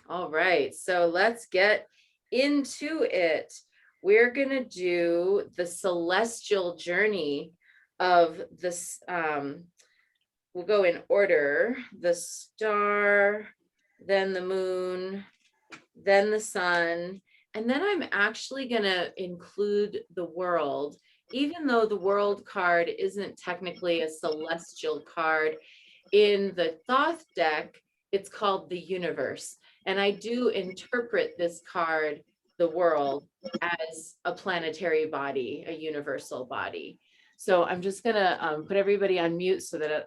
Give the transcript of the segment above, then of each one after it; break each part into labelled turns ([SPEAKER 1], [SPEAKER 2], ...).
[SPEAKER 1] All right, so let's get into it. We're going to do the celestial journey of this. We'll go in order: the star, then the moon, then the sun, and then I'm actually going to include the world, even though the world card isn't technically a celestial card. In the Thoth deck, it's called the universe. And I do interpret this card, the world, as a planetary body, a universal body. So I'm just gonna put everybody on mute so that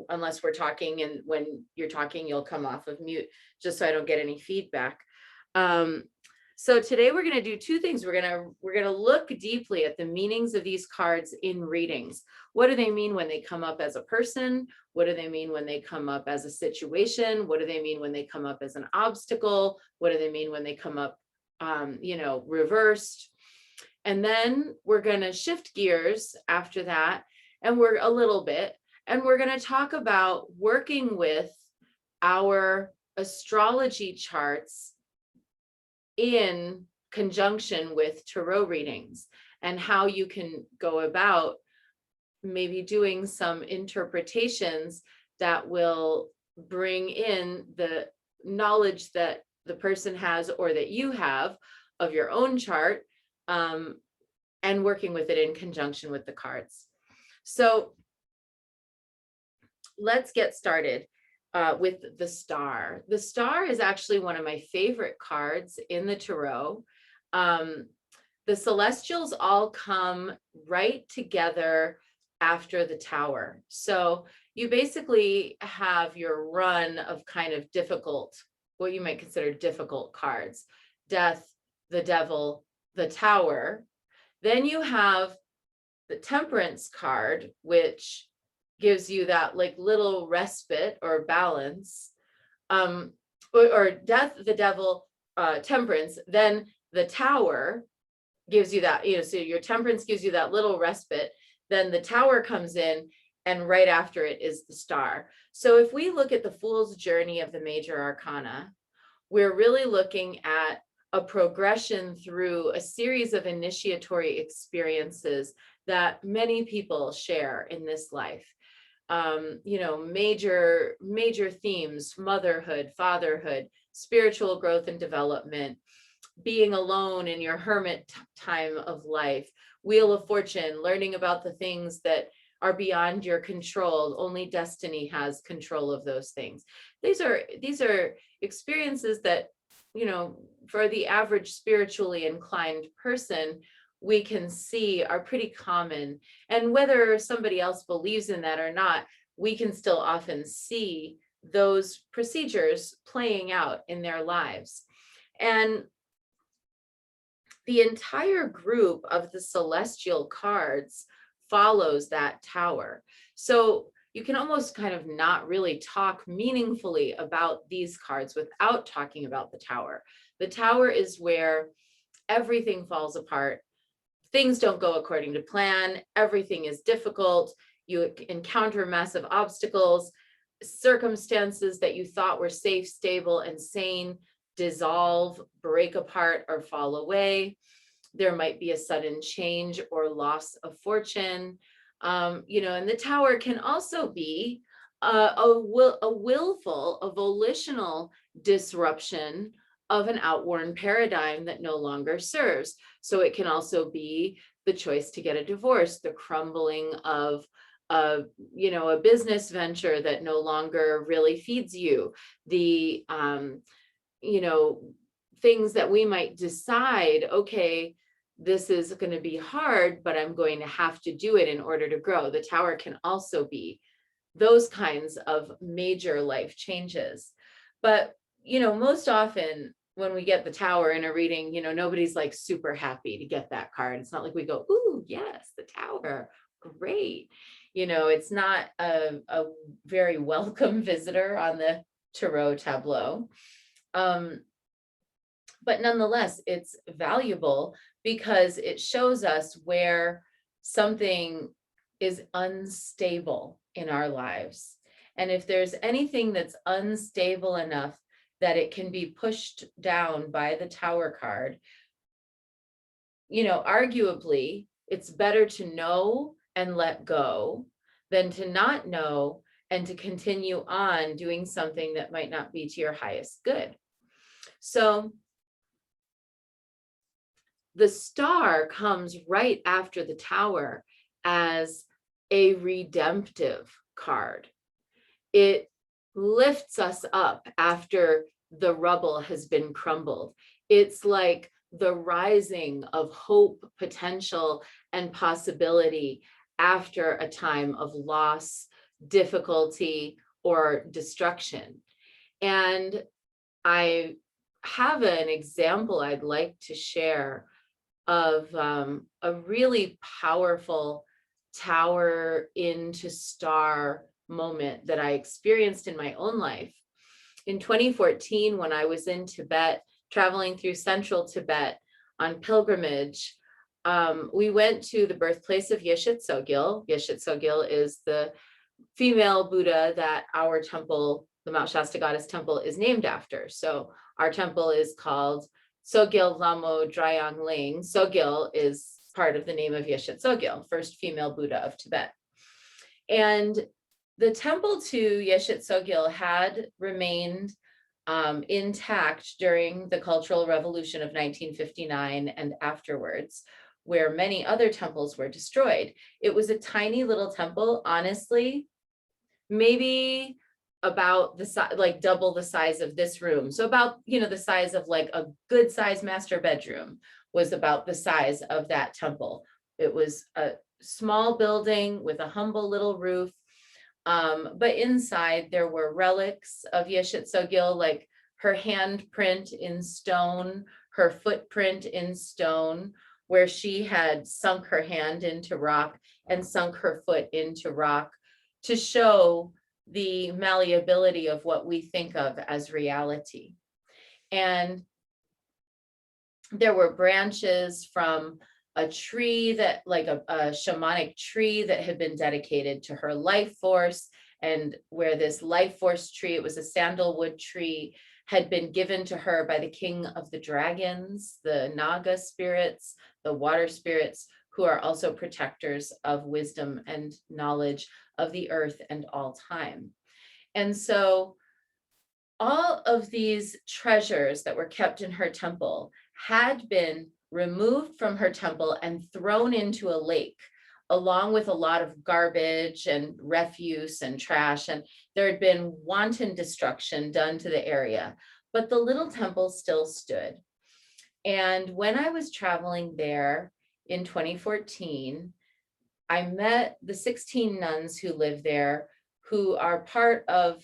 [SPEAKER 1] unless we're talking, and when you're talking, you'll come off of mute, just so I don't get any feedback. Um, so today we're going to do two things. We're going to look deeply at the meanings of these cards in readings. What do they mean when they come up as a person? What do they mean when they come up as a situation? What do they mean when they come up as an obstacle? What do they mean when they come up, reversed? And then we're going to shift gears after that, and we're going to talk about working with our astrology charts in conjunction with tarot readings, and how you can go about maybe doing some interpretations that will bring in the knowledge that the person has or that you have of your own chart, and working with it in conjunction with the cards. So let's get started with the star. The star is actually one of my favorite cards in the tarot. The celestials all come right together after the tower. So you basically have your run of kind of difficult, what you might consider difficult cards: death, the devil, the tower. Then you have the temperance card, which gives you that like little respite or balance, or death, the devil, temperance. Then the tower gives you that, so your temperance gives you that little respite. Then the tower comes in, and right after it is the star. So if we look at the Fool's Journey of the major arcana, we're really looking at a progression through a series of initiatory experiences that many people share in this life. Major themes: motherhood, fatherhood, spiritual growth and development, being alone in your hermit time of life, Wheel of Fortune, learning about the things that are beyond your control. Only destiny has control of those things. These are experiences that, for the average spiritually inclined person, we can see are pretty common. And whether somebody else believes in that or not, we can still often see those procedures playing out in their lives. And the entire group of the celestial cards follows that tower. So you can almost kind of not really talk meaningfully about these cards without talking about the tower. The tower is where everything falls apart. Things don't go according to plan. Everything is difficult. You encounter massive obstacles. Circumstances that you thought were safe, stable, and sane dissolve, break apart, or fall away. There might be a sudden change or loss of fortune. And the tower can also be a willful, a volitional disruption of an outworn paradigm that no longer serves. So it can also be the choice to get a divorce, the crumbling of a business venture that no longer really feeds you, the things that we might decide, okay, this is going to be hard, but I'm going to have to do it in order to grow. The tower can also be those kinds of major life changes. But, most often when we get the tower in a reading, nobody's like super happy to get that card. It's not like we go, ooh, yes, the tower, great. It's not a very welcome visitor on the tarot tableau. But nonetheless, it's valuable because it shows us where something is unstable in our lives. And if there's anything that's unstable enough that it can be pushed down by the Tower card, you know, arguably, it's better to know and let go than to not know and to continue on doing something that might not be to your highest good. So the star comes right after the Tower as a redemptive card. It lifts us up after the rubble has been crumbled. It's like the rising of hope, potential, and possibility after a time of loss, difficulty, or destruction. And I have an example I'd like to share of a really powerful Tower into star moment that I experienced in my own life. In 2014, when I was in Tibet, traveling through central Tibet on pilgrimage, we went to the birthplace of Yeshe Tsogyal. Yeshe Tsogyal is the female Buddha that our temple, the Mount Shasta Goddess Temple, is named after. So our temple is called Tsogyal Lamo Drayang Ling. Tsogyal is part of the name of Yeshe Tsogyal, first female Buddha of Tibet. And the temple to Yeshe Tsogyal had remained intact during the Cultural Revolution of 1959 and afterwards, where many other temples were destroyed. It was a tiny little temple, honestly, maybe about the size, like double the size of this room. So about, you know, the size of like a good sized master bedroom was about the size of that temple. It was a small building with a humble little roof. But inside there were relics of Yeshe Tsogyal, like her handprint in stone, her footprint in stone, where she had sunk her hand into rock and sunk her foot into rock to show the malleability of what we think of as reality. And there were branches from a tree that, like a shamanic tree that had been dedicated to her life force, and where this life force tree, it was a sandalwood tree, had been given to her by the king of the dragons, the Naga spirits, the water spirits, who are also protectors of wisdom and knowledge of the earth and all time. And so all of these treasures that were kept in her temple had been removed from her temple and thrown into a lake, along with a lot of garbage and refuse and trash. And there had been wanton destruction done to the area, but the little temple still stood. And when I was traveling there in 2014, I met the 16 nuns who live there, who are part of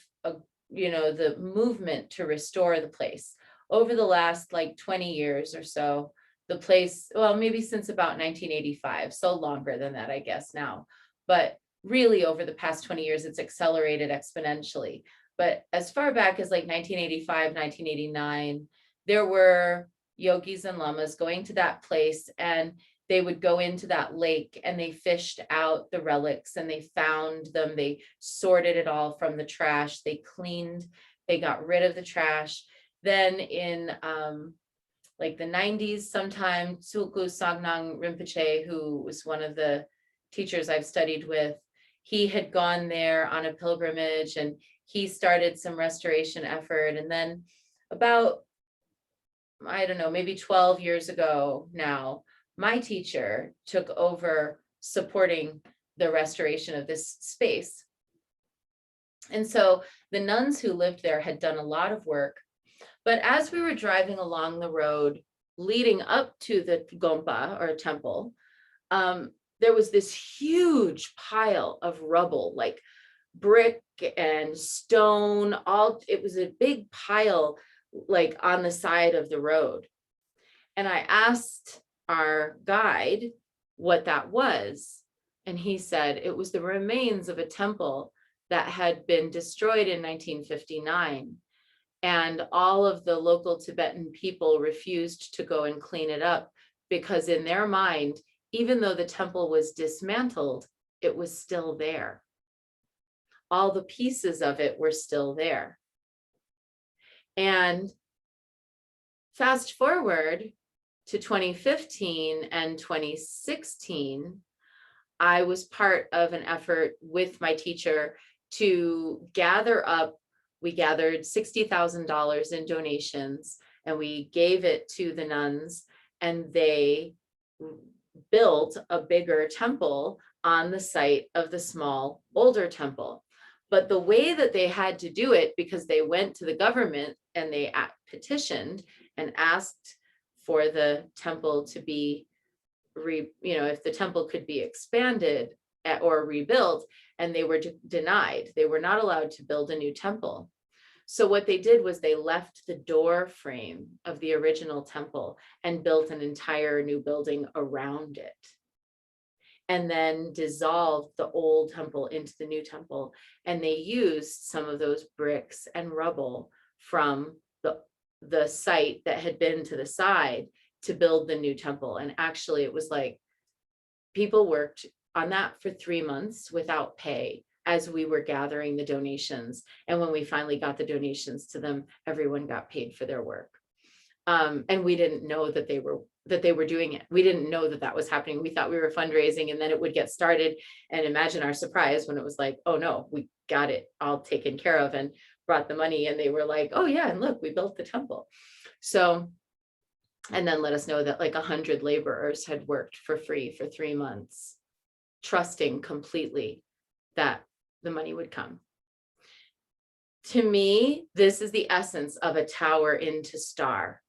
[SPEAKER 1] the movement to restore the place. Over the last like 20 years or so, the place, well, maybe since about 1985, so longer than that, I guess now, but really over the past 20 years, it's accelerated exponentially. But as far back as like 1985, 1989, there were yogis and lamas going to that place, and they would go into that lake and they fished out the relics and they found them. They sorted it all from the trash. They cleaned, they got rid of the trash. Then in like the 90s, sometime, Tsulku Sagnang Rinpoche, who was one of the teachers I've studied with, he had gone there on a pilgrimage and he started some restoration effort. And then about, I don't know, maybe 12 years ago now, my teacher took over supporting the restoration of this space. And so the nuns who lived there had done a lot of work. But as we were driving along the road leading up to the Gompa or temple, there was this huge pile of rubble, like brick and stone, it was a big pile like on the side of the road. And I asked our guide what that was. And he said it was the remains of a temple that had been destroyed in 1959. And all of the local Tibetan people refused to go and clean it up because in their mind, even though the temple was dismantled, it was still there. All the pieces of it were still there. And fast forward to 2015 and 2016, I was part of an effort with my teacher to gather up. We gathered $60,000 in donations and we gave it to the nuns, and they built a bigger temple on the site of the small older temple. But the way that they had to do it, because they went to the government and they petitioned and asked for the temple to be if the temple could be expanded or rebuilt, and they were denied. They were not allowed to build a new temple. So what they did was they left the door frame of the original temple and built an entire new building around it, and then dissolved the old temple into the new temple. And they used some of those bricks and rubble from the site that had been to the side to build the new temple. And actually it was like people worked on that for 3 months without pay as we were gathering the donations. And when we finally got the donations to them, everyone got paid for their work. And we didn't know that they were doing it. We didn't know that that was happening. We thought we were fundraising and then it would get started. And imagine our surprise when it was like, oh no, we got it all taken care of and brought the money. And they were like, oh yeah, and look, we built the temple. So, and then let us know that like 100 laborers had worked for free for 3 months, trusting completely that the money would come. To me, this is the essence of a tower into star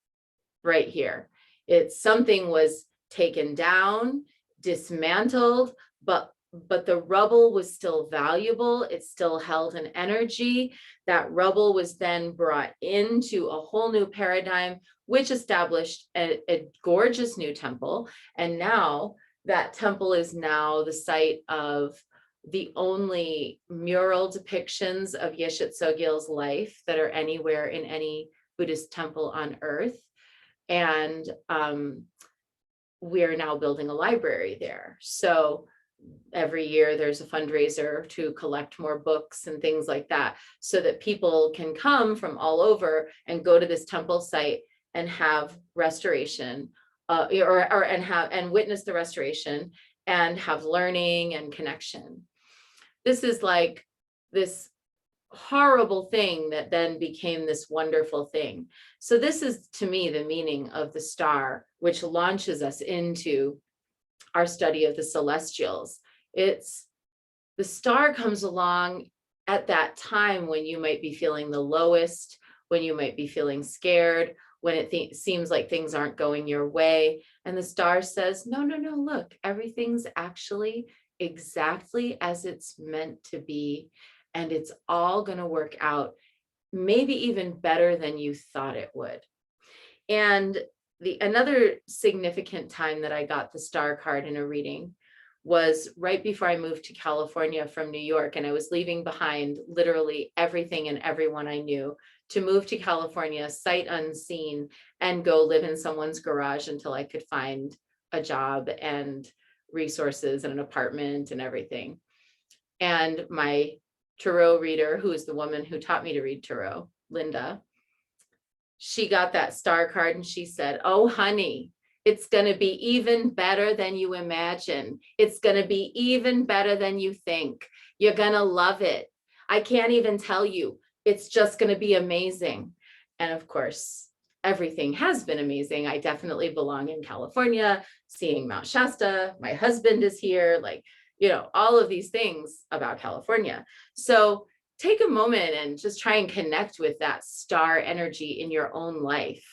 [SPEAKER 1] right here. It's something was taken down, dismantled, but the rubble was still valuable. It still held an energy. That rubble was then brought into a whole new paradigm, which established a gorgeous new temple. And now that temple is now the site of the only mural depictions of Yeshe Tsogyal's life that are anywhere in any Buddhist temple on earth. And we're now building a library there. So every year there's a fundraiser to collect more books and things like that, so that people can come from all over and go to this temple site and have restoration, and witness the restoration and have learning and connection. This is like this horrible thing that then became this wonderful thing. So this is, to me, the meaning of the star, which launches us into our study of the celestials. It's the star comes along at that time when you might be feeling the lowest, when you might be feeling scared, when it seems like things aren't going your way. And the star says, no, look, everything's actually exactly as it's meant to be. And it's all going to work out, maybe even better than you thought it would. And another significant time that I got the star card in a reading was right before I moved to California from New York. And I was leaving behind literally everything and everyone I knew to move to California, sight unseen, and go live in someone's garage until I could find a job and resources and an apartment and everything. And my tarot reader, who is the woman who taught me to read tarot, Linda, she got that star card and she said, oh, honey, it's going to be even better than you imagine. It's going to be even better than you think. You're going to love it. I can't even tell you. It's just going to be amazing. And of course, everything has been amazing. I definitely belong in California, seeing Mount Shasta. My husband is here, like, all of these things about California. So take a moment and just try and connect with that star energy in your own life.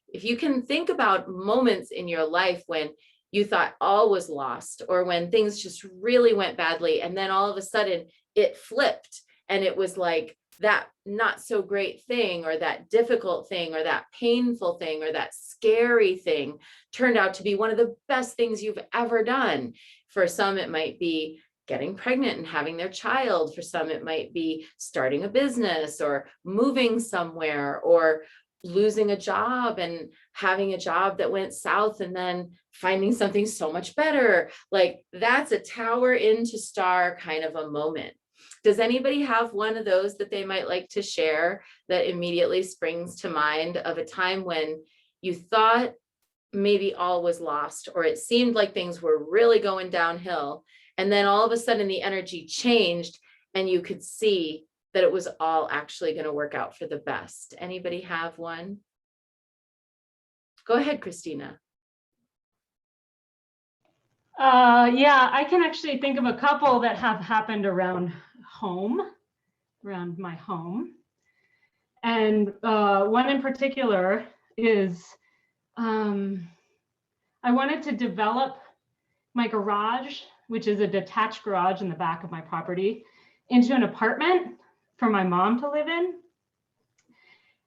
[SPEAKER 1] If you can think about moments in your life when you thought all was lost, or when things just really went badly, and then all of a sudden it flipped and it was like that not so great thing, or that difficult thing, or that painful thing, or that scary thing turned out to be one of the best things you've ever done. For some, it might be getting pregnant and having their child. For some, it might be starting a business, or moving somewhere, or losing a job and having a job that went south and then finding something so much better. Like, that's a tower into star kind of a moment. Does anybody have one of those that they might like to share that immediately springs to mind of a time when you thought maybe all was lost, or it seemed like things were really going downhill, and then all of a sudden the energy changed and you could see that it was all actually going to work out for the best? Anybody have one? Go ahead, Christina.
[SPEAKER 2] Yeah, I can actually think of a couple that have happened around my home. And one in particular is I wanted to develop my garage, which is a detached garage in the back of my property, into an apartment for my mom to live in.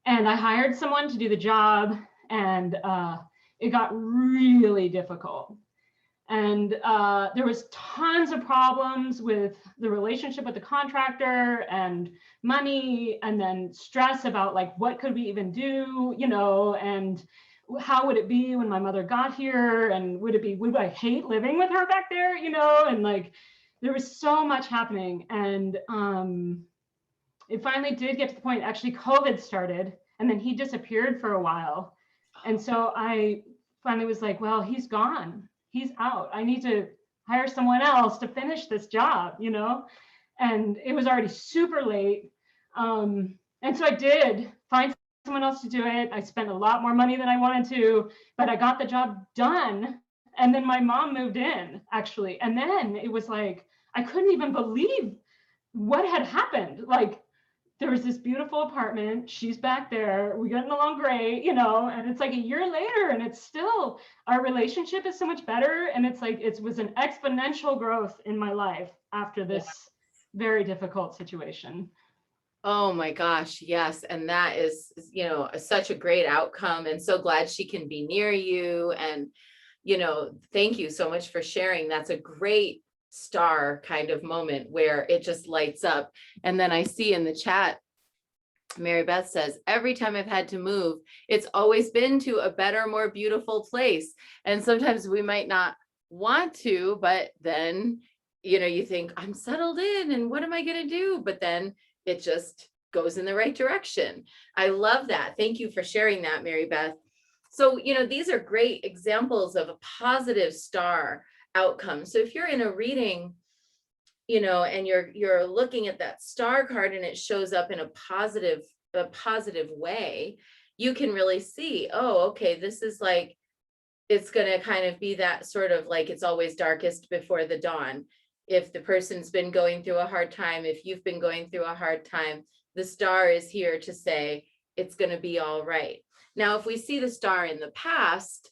[SPEAKER 2] And I hired someone to do the job, and it got really difficult. And there was tons of problems with the relationship with the contractor, and money, and then stress about like, what could we even do, you know, and how would it be when my mother got here, and would I hate living with her back there, you know, and like, there was so much happening. And it finally did get to the point, actually COVID started, and then he disappeared for a while. And so I finally was like, well, he's gone. He's out. I need to hire someone else to finish this job, you know? And it was already super late. And so I did find someone else to do it. I spent a lot more money than I wanted to, but I got the job done. And then my mom moved in, actually. And then it was like, I couldn't even believe what had happened. Like, there was this beautiful apartment, she's back there, we're getting along great, you know, and it's like a year later and it's still, our relationship is so much better. And it's like, it was an exponential growth in my life after this very difficult situation.
[SPEAKER 1] Oh my gosh, yes. And that is, you know, such a great outcome, and so glad she can be near you. And, you know, thank you so much for sharing. That's a great star kind of moment where it just lights up. And then I see in the chat, Mary Beth says, every time I've had to move, it's always been to a better, more beautiful place. And sometimes we might not want to, but then, you know, you think, I'm settled in and what am I going to do? But then it just goes in the right direction. I love that. Thank you for sharing that, Mary Beth. So, you know, these are great examples of a positive star outcome. So if you're in a reading, you know, and you're looking at that star card and it shows up in a positive way, you can really see, oh, okay, this is like, it's going to kind of be that sort of like, it's always darkest before the dawn. If the person's been going through a hard time, if you've been going through a hard time, the star is here to say it's going to be all right. Now, if we see the star in the past,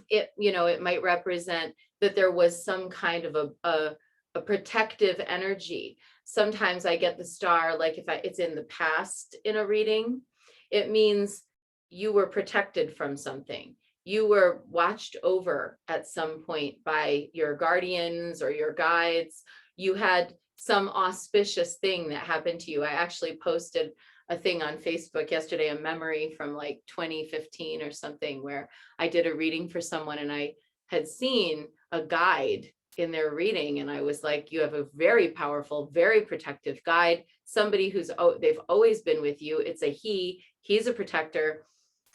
[SPEAKER 1] it, you know, it might represent that there was some kind of a protective energy. Sometimes I get the star, like if it's in the past in a reading, it means you were protected from something. You were watched over at some point by your guardians or your guides. You had some auspicious thing that happened to you. I actually posted a thing on Facebook yesterday, a memory from like 2015 or something, where I did a reading for someone and I had seen a guide in their reading. And I was like, you have a very powerful, very protective guide, somebody who's, they've always been with you. It's a he's a protector.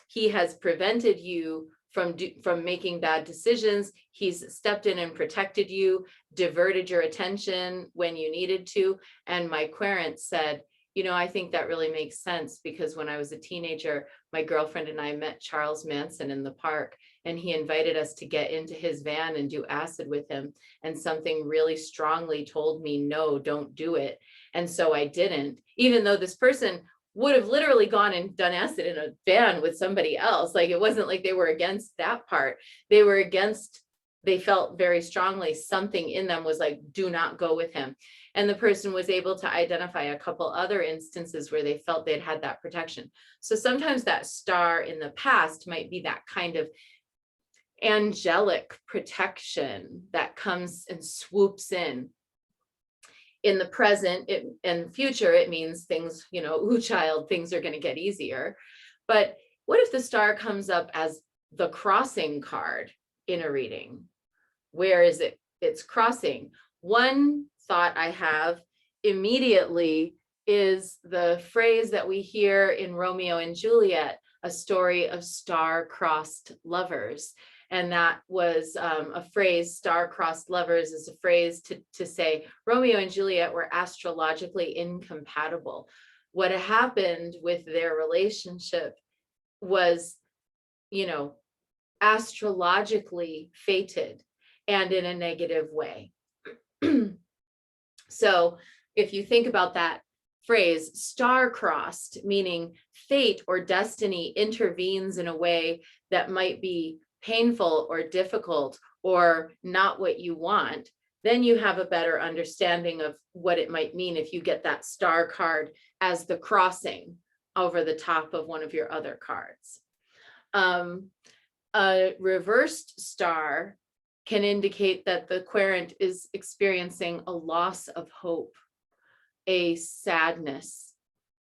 [SPEAKER 1] He has prevented you from making bad decisions. He's stepped in and protected you, diverted your attention when you needed to. And my querent said, you know, I think that really makes sense, because when I was a teenager, my girlfriend and I met Charles Manson in the park, and he invited us to get into his van and do acid with him. And something really strongly told me, no, don't do it. And so I didn't, even though this person would have literally gone and done acid in a van with somebody else. Like, it wasn't like they were against that part. They were against, they felt very strongly something in them was like, do not go with him. And the person was able to identify a couple other instances where they felt they'd had that protection. So sometimes that star in the past might be that kind of angelic protection that comes and swoops in. In the present and future, it means things, you know, ooh, child, things are going to get easier. But what if the star comes up as the crossing card in a reading? Where is it? It's crossing. One thought I have immediately is the phrase that we hear in Romeo and Juliet, a story of star-crossed lovers. And that was a phrase, star-crossed lovers is a phrase to say Romeo and Juliet were astrologically incompatible. What happened with their relationship was, you know, astrologically fated, and in a negative way. So if you think about that phrase, star-crossed, meaning fate or destiny intervenes in a way that might be painful or difficult or not what you want, then you have a better understanding of what it might mean if you get that star card as the crossing over the top of one of your other cards. A reversed star can indicate that the querent is experiencing a loss of hope, a sadness,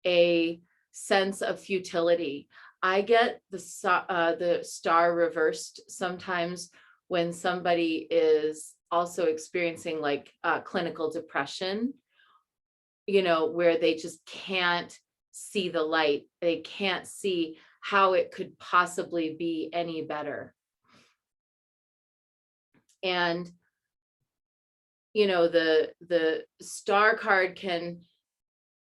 [SPEAKER 1] a sense of futility. I get the star reversed sometimes when somebody is also experiencing like clinical depression, you know, where they just can't see the light. They can't see how it could possibly be any better. And, you know, the star card can,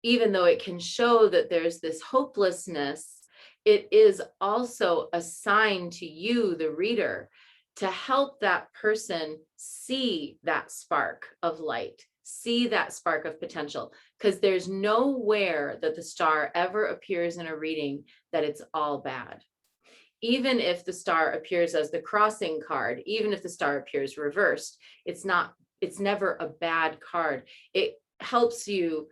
[SPEAKER 1] even though it can show that there's this hopelessness, it is also a sign to you, the reader, to help that person see that spark of light, see that spark of potential, because there's nowhere that the star ever appears in a reading that it's all bad. Even if the star appears as the crossing card, even if the star appears reversed, it's never a bad card. It helps you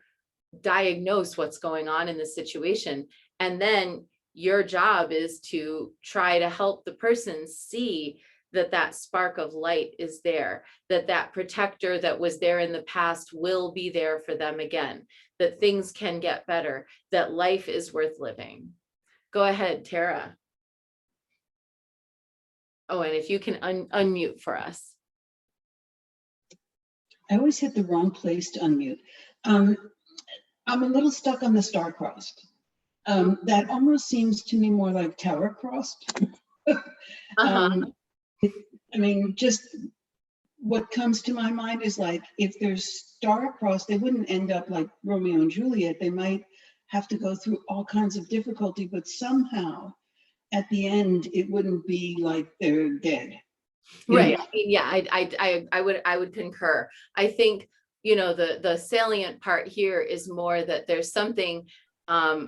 [SPEAKER 1] diagnose what's going on in the situation. And then your job is to try to help the person see that that spark of light is there, that that protector that was there in the past will be there for them again, that things can get better, that life is worth living. Go ahead, Tara. Oh, and if you can unmute for us.
[SPEAKER 3] I always hit the wrong place to unmute. I'm a little stuck on the star crossed. That almost seems to me more like tower crossed. I mean, just what comes to my mind is like, if there's star crossed, they wouldn't end up like Romeo and Juliet. They might have to go through all kinds of difficulty, but somehow at the end, it wouldn't be like they're dead.
[SPEAKER 1] Right. I mean, yeah, I would concur. I think, you know, the salient part here is more that there's something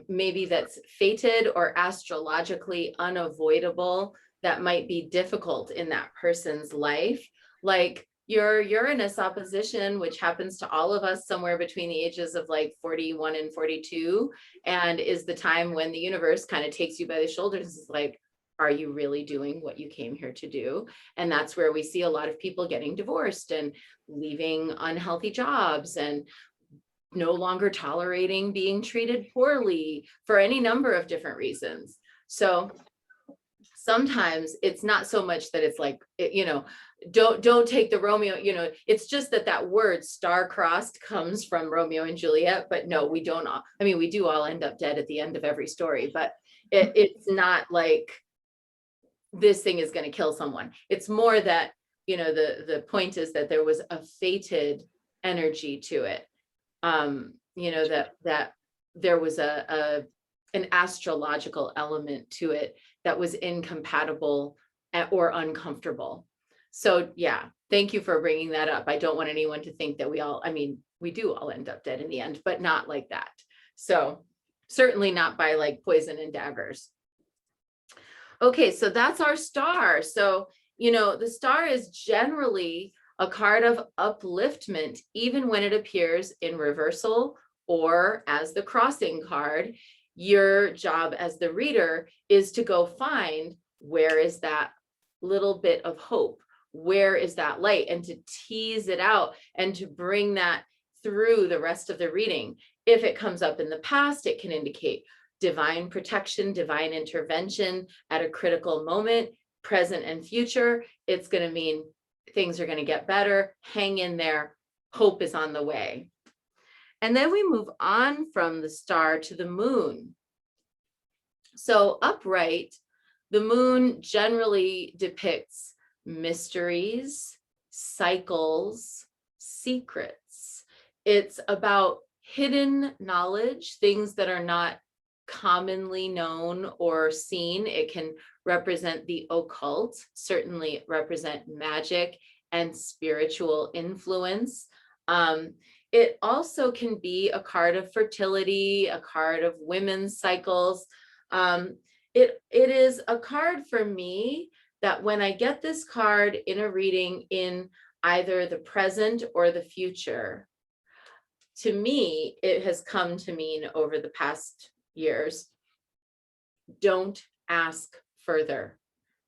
[SPEAKER 1] maybe that's fated or astrologically unavoidable that might be difficult in that person's life. Like your Uranus opposition, which happens to all of us somewhere between the ages of like 41 and 42, and is the time when the universe kind of takes you by the shoulders. Is like, are you really doing what you came here to do? And that's where we see a lot of people getting divorced and leaving unhealthy jobs and no longer tolerating being treated poorly for any number of different reasons. So sometimes it's not so much that it's like, you know, don't take the Romeo, you know, it's just that word star-crossed comes from Romeo and Juliet, but no, we don't all, I mean, we do all end up dead at the end of every story, but it's not like this thing is going to kill someone. It's more that, you know, the point is that there was a fated energy to it. You know, that there was an astrological element to it that was incompatible or uncomfortable. So yeah, thank you for bringing that up. I don't want anyone to think that we all, I mean, we do all end up dead in the end, but not like that. So certainly not by like poison and daggers. Okay, so that's our star. So, you know, the star is generally a card of upliftment, even when it appears in reversal or as the crossing card. Your job as the reader is to go find where is that little bit of hope, where is that light, and to tease it out and to bring that through the rest of the reading. If it comes up in the past, it can indicate divine protection, divine intervention at a critical moment. Present and future, it's going to mean things are going to get better. Hang in there. hope is on the way. And then we move on from the star to the moon. So upright, the moon generally depicts mysteries, cycles, secrets. It's about hidden knowledge, things that are not commonly known or seen. It can represent the occult, certainly represent magic and spiritual influence. It also can be a card of fertility, a card of women's cycles. It is a card for me that when I get this card in a reading in either the present or the future, to me, it has come to mean over the past years, don't ask further.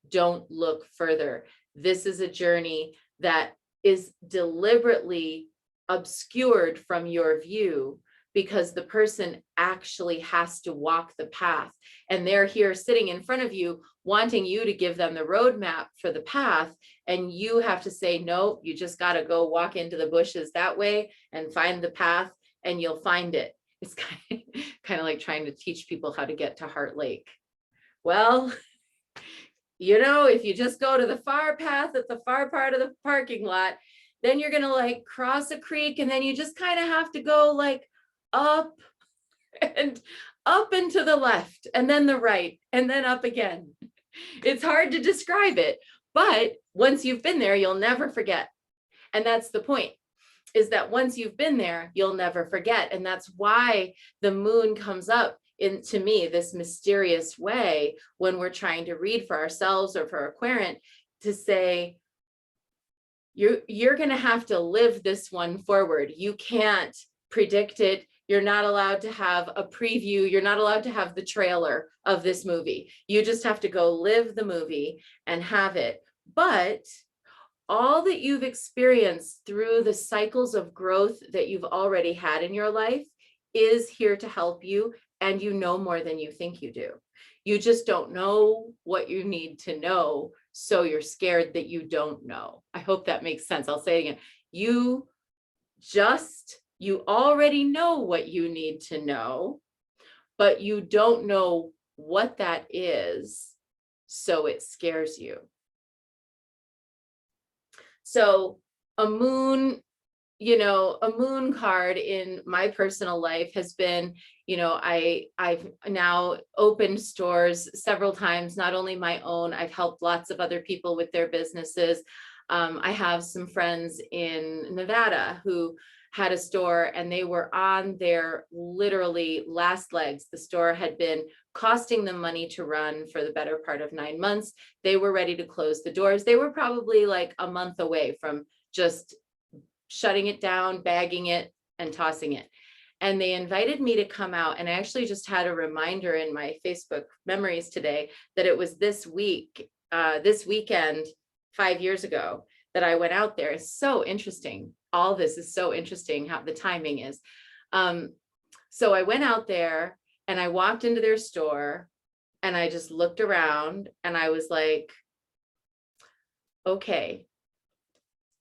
[SPEAKER 1] Don't look further. This is a journey that is deliberately obscured from your view because the person actually has to walk the path, and they're here sitting in front of you wanting you to give them the roadmap for the path, and you have to say, no, you just got to go walk into the bushes that way and find the path, and you'll find it. It's kind of like trying to teach people how to get to Heart Lake. Well, you know, if you just go to the far path at the far part of the parking lot, then you're going to like cross a creek, and then you just kind of have to go like up and up and to the left, and then the right, and then up again. It's hard to describe it, but once you've been there, you'll never forget. And that's the point, is that once you've been there, you'll never forget. And that's why the moon comes up in, to me, this mysterious way when we're trying to read for ourselves or for a querent, to say, you're going to have to live this one forward. You can't predict it. You're not allowed to have a preview. You're not allowed to have the trailer of this movie. You just have to go live the movie and have it. But all that you've experienced through the cycles of growth that you've already had in your life is here to help you, and you know more than you think you do. You just don't know what you need to know, so you're scared that you don't know. I hope that makes sense. I'll say it again. You already know what you need to know, but you don't know what that is, so it scares you. So a moon, you know, a moon card in my personal life has been, you know, I've now opened stores several times, not only my own, I've helped lots of other people with their businesses. I have some friends in Nevada who had a store, and they were on their literally last legs. The store had been costing them money to run for the better part of 9 months. They were ready to close the doors. They were probably like a month away from just shutting it down, bagging it, and tossing it. And they invited me to come out. And I actually just had a reminder in my Facebook memories today that it was this weekend, 5 years ago, that I went out there. It's so interesting. All this is so interesting how the timing is. So I went out there and I walked into their store, and I just looked around, and I was like, okay,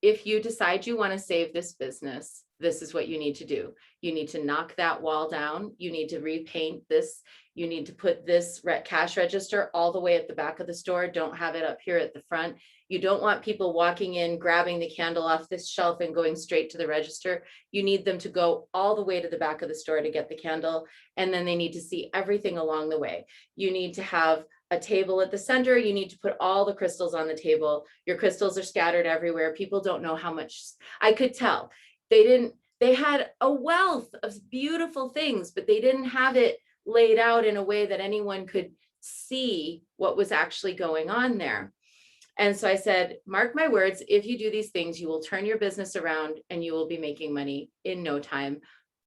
[SPEAKER 1] if you decide you want to save this business, this is what you need to do. You need to knock that wall down. You need to repaint this. You need to put this cash register all the way at the back of the store. Don't have it up here at the front. You don't want people walking in, grabbing the candle off this shelf and going straight to the register. You need them to go all the way to the back of the store to get the candle. And then they need to see everything along the way. You need to have a table at the center. You need to put all the crystals on the table. Your crystals are scattered everywhere. People don't know how much. I could tell. They had a wealth of beautiful things, but they didn't have it laid out in a way that anyone could see what was actually going on there. And so I said, mark my words, if you do these things, you will turn your business around and you will be making money in no time.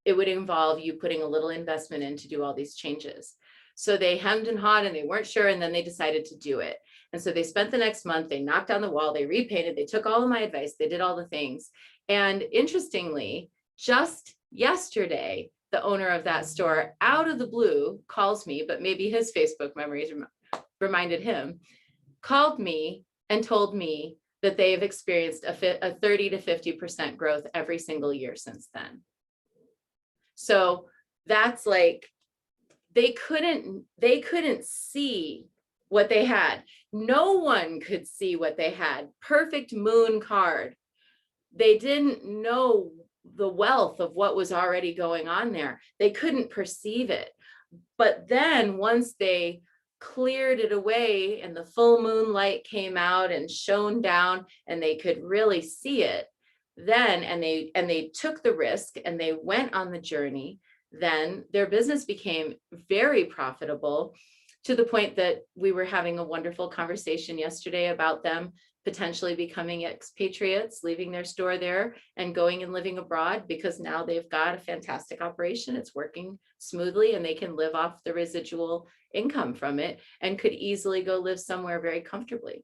[SPEAKER 1] It would involve you putting a little investment in to do all these changes. So they hemmed and hawed, and they weren't sure, and then they decided to do it. And so they spent the next month, they knocked down the wall, they repainted, they took all of my advice, they did all the things. And interestingly, just yesterday, the owner of that store, out of the blue, calls me, but maybe his Facebook memories reminded him, called me and told me that they've experienced a 30 to 50% growth every single year since then. So that's like, they couldn't see what they had. No one could see what they had. Perfect moon card. They didn't know the wealth of what was already going on there. They couldn't perceive it. But then once they cleared it away and the full moonlight came out and shone down and they could really see it, then, and they took the risk and they went on the journey, then their business became very profitable, to the point that we were having a wonderful conversation yesterday about them potentially becoming expatriates, leaving their store there and going and living abroad, because now they've got a fantastic operation. It's working smoothly and they can live off the residual income from it and could easily go live somewhere very comfortably.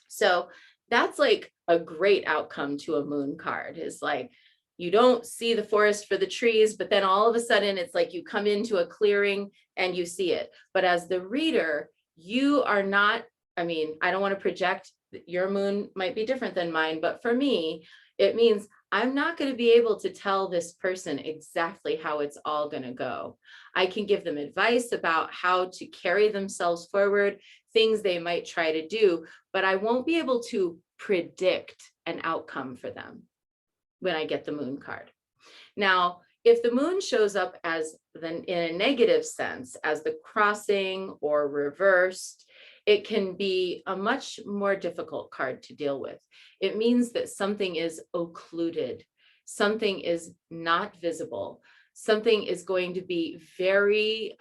[SPEAKER 1] So that's like a great outcome to a moon card, is like, you don't see the forest for the trees, but then all of a sudden it's like you come into a clearing and you see it. But as the reader, you are not, I mean, I don't want to project, your moon might be different than mine, but for me, it means I'm not going to be able to tell this person exactly how it's all going to go. I can give them advice about how to carry themselves forward, things they might try to do, but I won't be able to predict an outcome for them when I get the moon card. Now, if the moon shows up as then in a negative sense, as the crossing or reversed, it can be a much more difficult card to deal with. It means that something is occluded, something is not visible, something is going to be very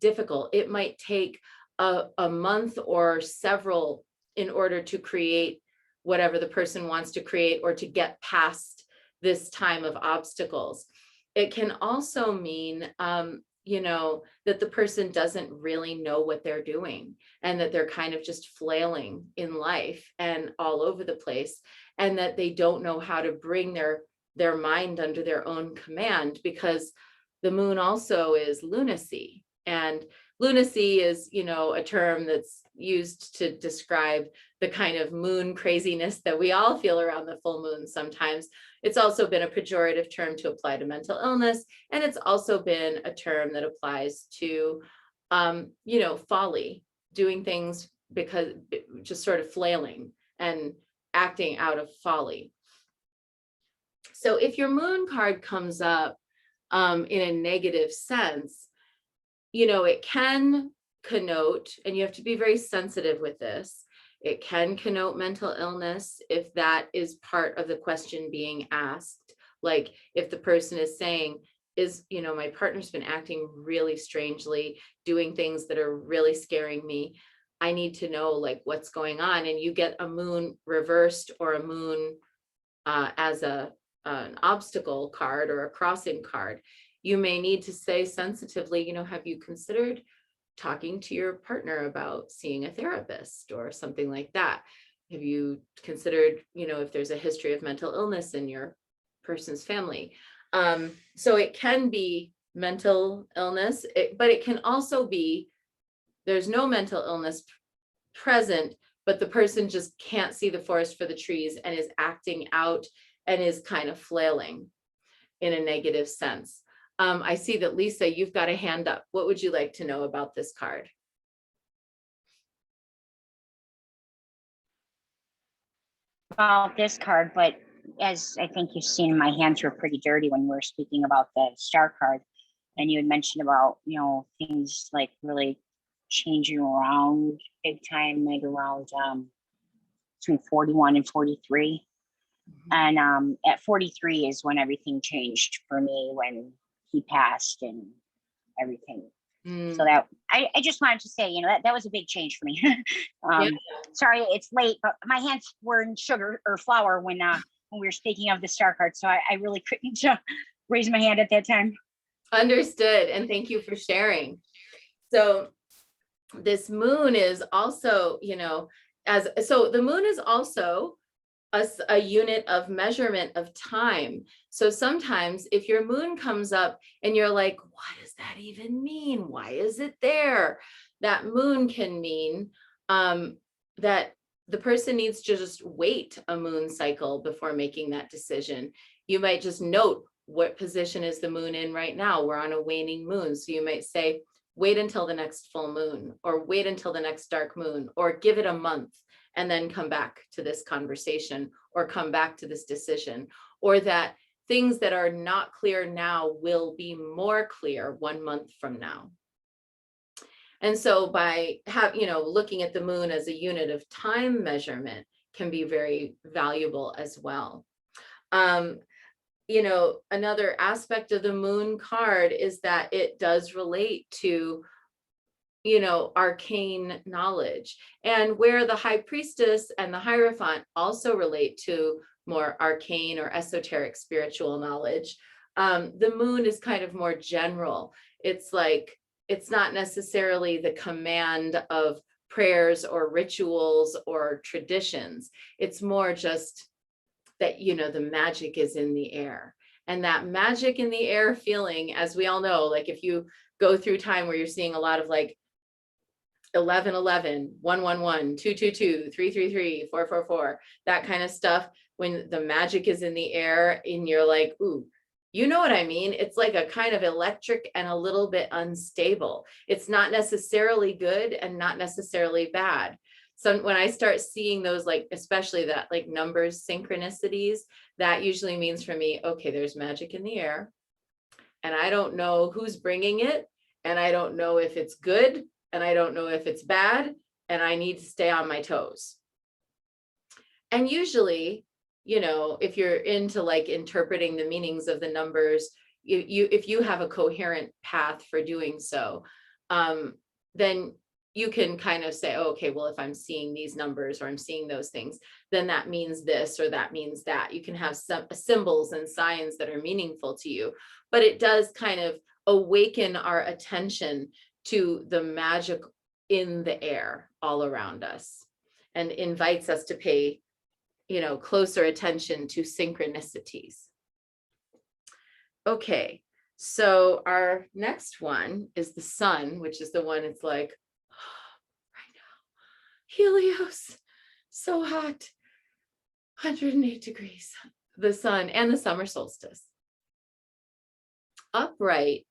[SPEAKER 1] difficult. It might take a month or several in order to create whatever the person wants to create, or to get past this time of obstacles. It can also mean, that the person doesn't really know what they're doing, and that they're kind of just flailing in life and all over the place, and that they don't know how to bring their mind under their own command, because the moon also is lunacy. And lunacy is, a term that's used to describe the kind of moon craziness that we all feel around the full moon sometimes. It's also been a pejorative term to apply to mental illness. And it's also been a term that applies to, folly, doing things because just sort of flailing and acting out of folly. So if your moon card comes up in a negative sense, it can connote, and you have to be very sensitive with this, it can connote mental illness if that is part of the question being asked. Like if the person is saying, my partner's been acting really strangely, doing things that are really scaring me. I need to know like what's going on. And you get a moon reversed or a moon as an obstacle card or a crossing card. You may need to say sensitively, have you considered talking to your partner about seeing a therapist or something like that? Have you considered, if there's a history of mental illness in your person's family? So it can be mental illness, but it can also be there's no mental illness present, but the person just can't see the forest for the trees and is acting out and is kind of flailing in a negative sense. I see that Lisa, you've got a hand up. What would you like to know about this card?
[SPEAKER 4] About this card, but as I think you've seen, my hands were pretty dirty when we were speaking about the star card. And you had mentioned about, things like really changing around big time, like around between 41 and 43. And at 43 is when everything changed for me, when he passed and everything. So that I just wanted to say, that was a big change for me.
[SPEAKER 1] Yeah.
[SPEAKER 4] Sorry, it's late, but my hands were in sugar or flour when we were speaking of the star card. So I really couldn't raise my hand at that time.
[SPEAKER 1] Understood. And thank you for sharing. So this moon is also, so the moon is also a unit of measurement of time. So sometimes if your moon comes up and you're like, what does that even mean? Why is it there? That moon can mean that the person needs to just wait a moon cycle before making that decision. You might just note, what position is the moon in right now? We're on a waning moon. So you might say, wait until the next full moon, or wait until the next dark moon, or give it a month and then come back to this conversation, or come back to this decision, or that things that are not clear now will be more clear 1 month from now. And so by looking at the moon as a unit of time measurement can be very valuable as well. Another aspect of the moon card is that it does relate to, arcane knowledge, and where the high priestess and the Hierophant also relate to more arcane or esoteric spiritual knowledge. The moon is kind of more general. It's like, it's not necessarily the command of prayers or rituals or traditions. It's more just that, the magic is in the air. And that magic in the air feeling, as we all know, like if you go through time where you're seeing a lot of like 1111, 111, 222, 333, 444, that kind of stuff, when the magic is in the air and you're like, ooh, you know what I mean? It's like a kind of electric and a little bit unstable. It's not necessarily good and not necessarily bad. So when I start seeing those, like, especially that like numbers synchronicities, that usually means for me, okay, there's magic in the air and I don't know who's bringing it. And I don't know if it's good and I don't know if it's bad, and I need to stay on my toes. And usually, if you're into like interpreting the meanings of the numbers, if you have a coherent path for doing so, then you can kind of say, oh, okay, well, if I'm seeing these numbers or I'm seeing those things, then that means this or that means that. You can have some symbols and signs that are meaningful to you, but it does kind of awaken our attention to the magic in the air all around us, and invites us to pay closer attention to synchronicities. Okay, so our next one is the sun, which is the one it's like, oh, right now, Helios, so hot, 108 degrees, the sun and the summer solstice. Upright,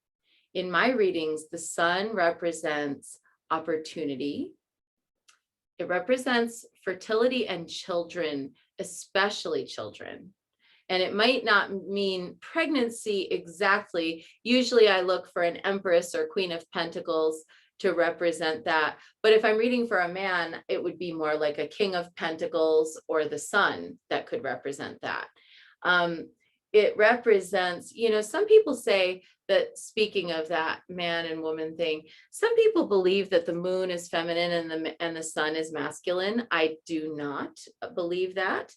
[SPEAKER 1] in my readings, the sun represents opportunity. It represents fertility and children, especially children. And it might not mean pregnancy exactly. Usually I look for an Empress or Queen of Pentacles to represent that. But if I'm reading for a man, it would be more like a King of Pentacles or the sun that could represent that. It represents, some people say that, speaking of that man and woman thing, some people believe that the moon is feminine and the sun is masculine. I do not believe that.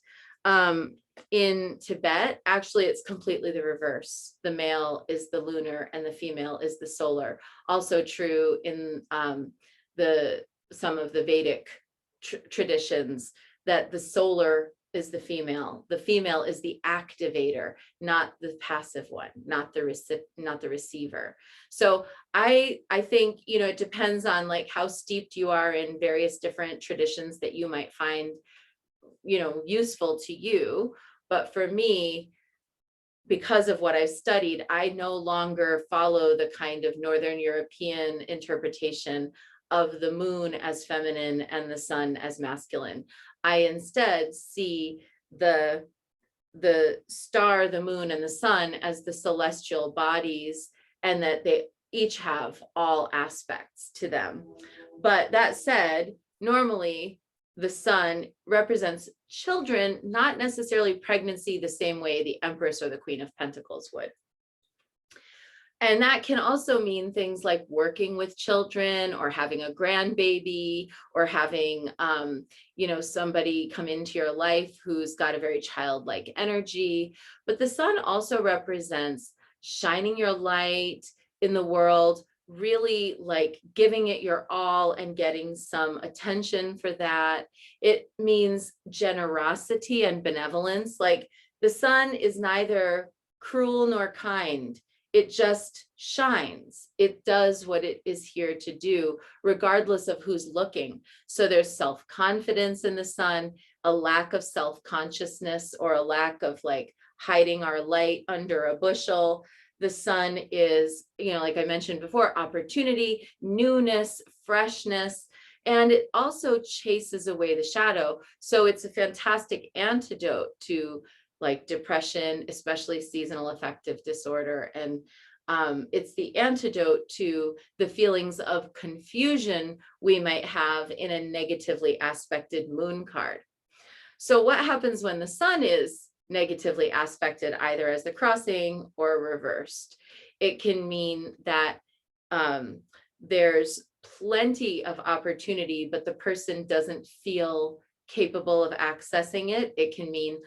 [SPEAKER 1] In Tibet, actually, it's completely the reverse. The male is the lunar and the female is the solar. Also true in some of the Vedic traditions, that the solar is the female. The female is the activator, not the passive one, not the receiver. So I think, it depends on like how steeped you are in various different traditions that you might find, useful to you. But for me, because of what I've studied, I no longer follow the kind of Northern European interpretation of the moon as feminine and the sun as masculine. I instead see the star, the moon, and the sun as the celestial bodies, and that they each have all aspects to them. But that said, normally the sun represents children, not necessarily pregnancy the same way the Empress or the Queen of Pentacles would. And that can also mean things like working with children or having a grandbaby or having, somebody come into your life who's got a very childlike energy. But the sun also represents shining your light in the world, really like giving it your all and getting some attention for that. It means generosity and benevolence. Like the sun is neither cruel nor kind. It just shines. It does what it is here to do, regardless of who's looking. So there's self-confidence in the sun, a lack of self-consciousness, or a lack of like hiding our light under a bushel. The sun is, like I mentioned before, opportunity, newness, freshness, and it also chases away the shadow. So it's a fantastic antidote to like depression, especially seasonal affective disorder. And it's the antidote to the feelings of confusion we might have in a negatively aspected moon card. So what happens when the sun is negatively aspected, either as the crossing or reversed? It can mean that there's plenty of opportunity, but the person doesn't feel capable of accessing it. It can mean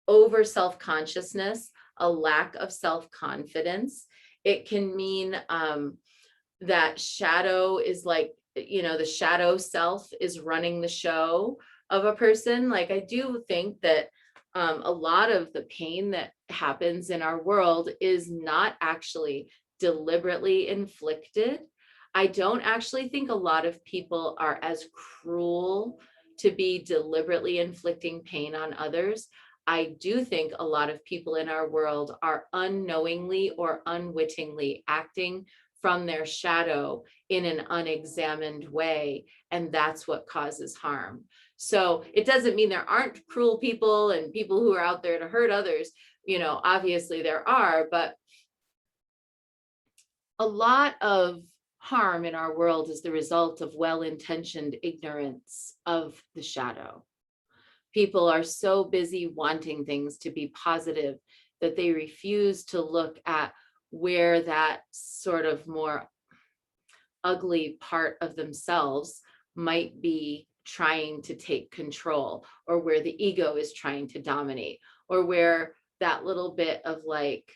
[SPEAKER 1] over self-consciousness, a lack of self-confidence. It can mean that shadow is like, the shadow self is running the show of a person. Like, I do think that a lot of the pain that happens in our world is not actually deliberately inflicted. I don't actually think a lot of people are as cruel to be deliberately inflicting pain on others. I do think a lot of people in our world are unknowingly or unwittingly acting from their shadow in an unexamined way, and that's what causes harm. So it doesn't mean there aren't cruel people and people who are out there to hurt others. Obviously there are, but a lot of harm in our world is the result of well-intentioned ignorance of the shadow. People are so busy wanting things to be positive that they refuse to look at where that sort of more ugly part of themselves might be trying to take control, or where the ego is trying to dominate, or where that little bit of like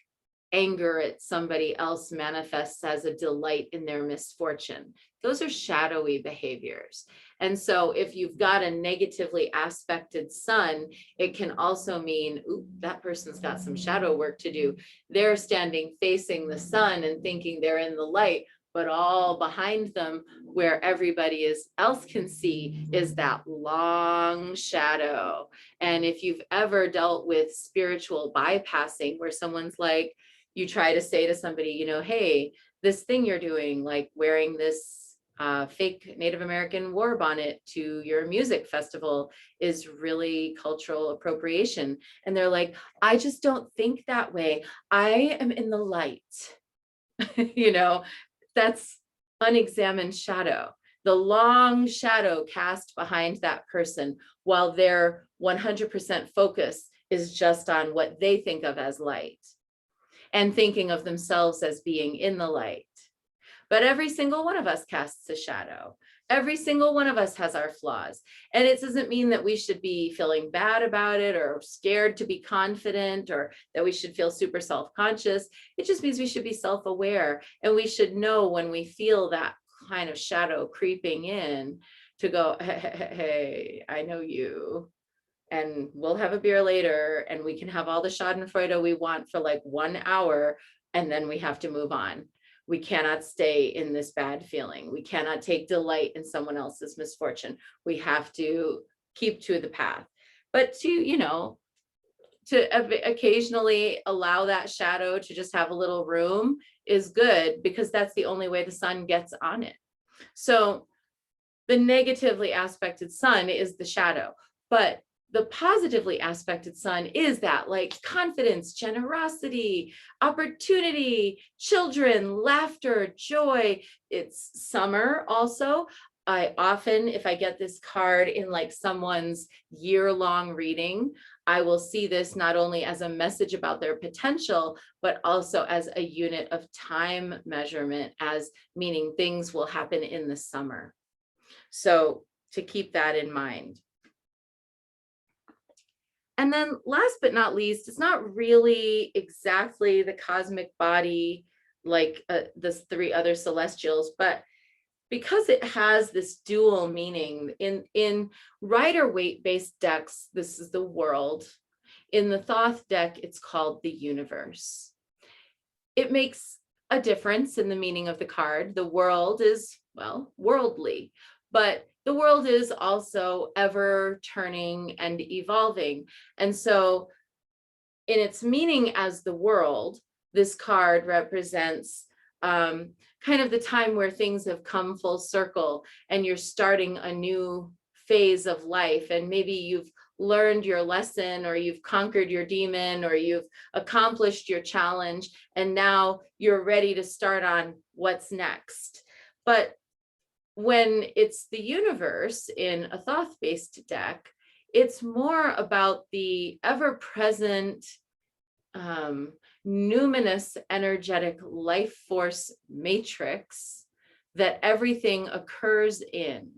[SPEAKER 1] anger at somebody else manifests as a delight in their misfortune. Those are shadowy behaviors. And so if you've got a negatively aspected sun, it can also mean, ooh, that person's got some shadow work to do. They're standing facing the sun and thinking they're in the light, but all behind them, where everybody else can see, is that long shadow. And if you've ever dealt with spiritual bypassing, where someone's like, you try to say to somebody, hey, this thing you're doing, like wearing this fake Native American war bonnet to your music festival, is really cultural appropriation. And they're like, I just don't think that way. I am in the light. That's unexamined shadow, the long shadow cast behind that person, while their 100% focus is just on what they think of as light, and thinking of themselves as being in the light. But every single one of us casts a shadow. Every single one of us has our flaws. And it doesn't mean that we should be feeling bad about it, or scared to be confident, or that we should feel super self-conscious. It just means we should be self-aware, and we should know when we feel that kind of shadow creeping in, to go, hey, I know you. And we'll have a beer later, and we can have all the schadenfreude we want for like 1 hour, and then we have to move on. We cannot stay in this bad feeling. We cannot take delight in someone else's misfortune. We have to keep to the path. But to occasionally allow that shadow to just have a little room is good, because that's the only way the sun gets on it. So the negatively aspected sun is the shadow, but the positively aspected sun is that like confidence, generosity, opportunity, children, laughter, joy. It's summer also. I often, if I get this card in like someone's year-long reading, I will see this not only as a message about their potential, but also as a unit of time measurement, as meaning things will happen in the summer. So to keep that in mind. And then last but not least, it's not really exactly the cosmic body like the 3 other celestials, but because it has this dual meaning in Rider-Waite-based decks, this is the world. In the Thoth deck, it's called the universe. it makes a difference in the meaning of the card. The world is, well, worldly, but the world is also ever turning and evolving. And so in its meaning as the world, this card represents kind of the time where things have come full circle and you're starting a new phase of life, and maybe you've learned your lesson, or you've conquered your demon, or you've accomplished your challenge, and now you're ready to start on what's next. But when it's the universe in a Thoth-based deck, it's more about the ever-present numinous energetic life force matrix that everything occurs in.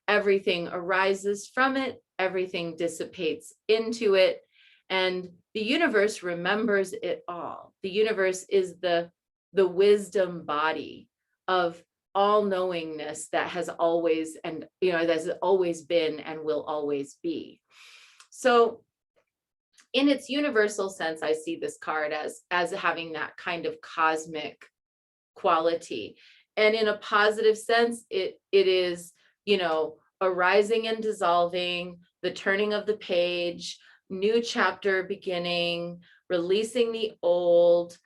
[SPEAKER 1] Everything arises from it, everything dissipates into it, and the universe remembers it all. The universe is the wisdom body of all knowingness that has always, and that's always been and will always be. So in its universal sense, I see this card as having that kind of cosmic quality. And in a positive sense, it is, arising and dissolving, the turning of the page, new chapter beginning, releasing the old.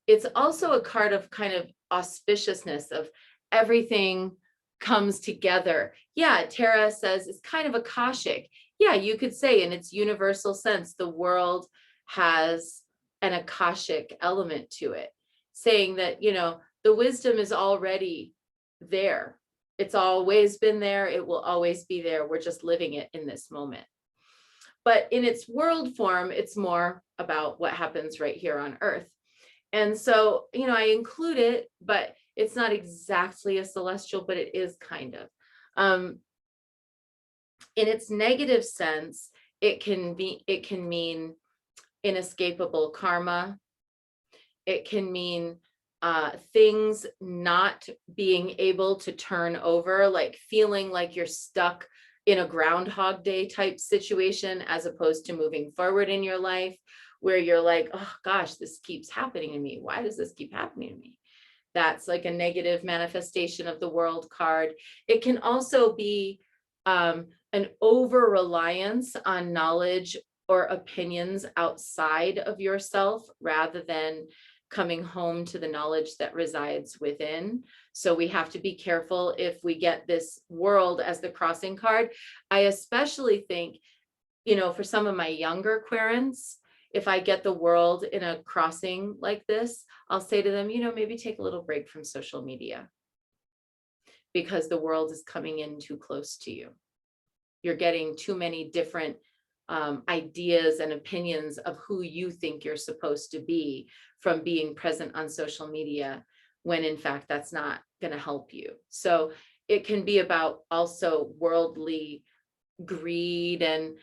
[SPEAKER 1] It's also a card of kind of auspiciousness, of everything comes together. Yeah, Tara says it's kind of Akashic. Yeah, you could say in its universal sense, the world has an Akashic element to it, saying that, the wisdom is already there. It's always been there. It will always be there. We're just living it in this moment. But in its world form, it's more about what happens right here on Earth. And so, I include it, but it's not exactly a celestial, but it is kind of. In its negative sense, it can mean inescapable karma. It can mean things not being able to turn over, like feeling like you're stuck in a Groundhog Day type situation, as opposed to moving forward in your life, where you're like, oh gosh, this keeps happening to me. Why does this keep happening to me? That's like a negative manifestation of the world card. It can also be an over-reliance on knowledge or opinions outside of yourself, rather than coming home to the knowledge that resides within. So we have to be careful if we get this world as the crossing card. I especially think, for some of my younger querents, if I get the world in a crossing like this, I'll say to them, maybe take a little break from social media, because the world is coming in too close to you. You're getting too many different ideas and opinions of who you think you're supposed to be from being present on social media, when in fact that's not going to help you. So it can be about also worldly greed and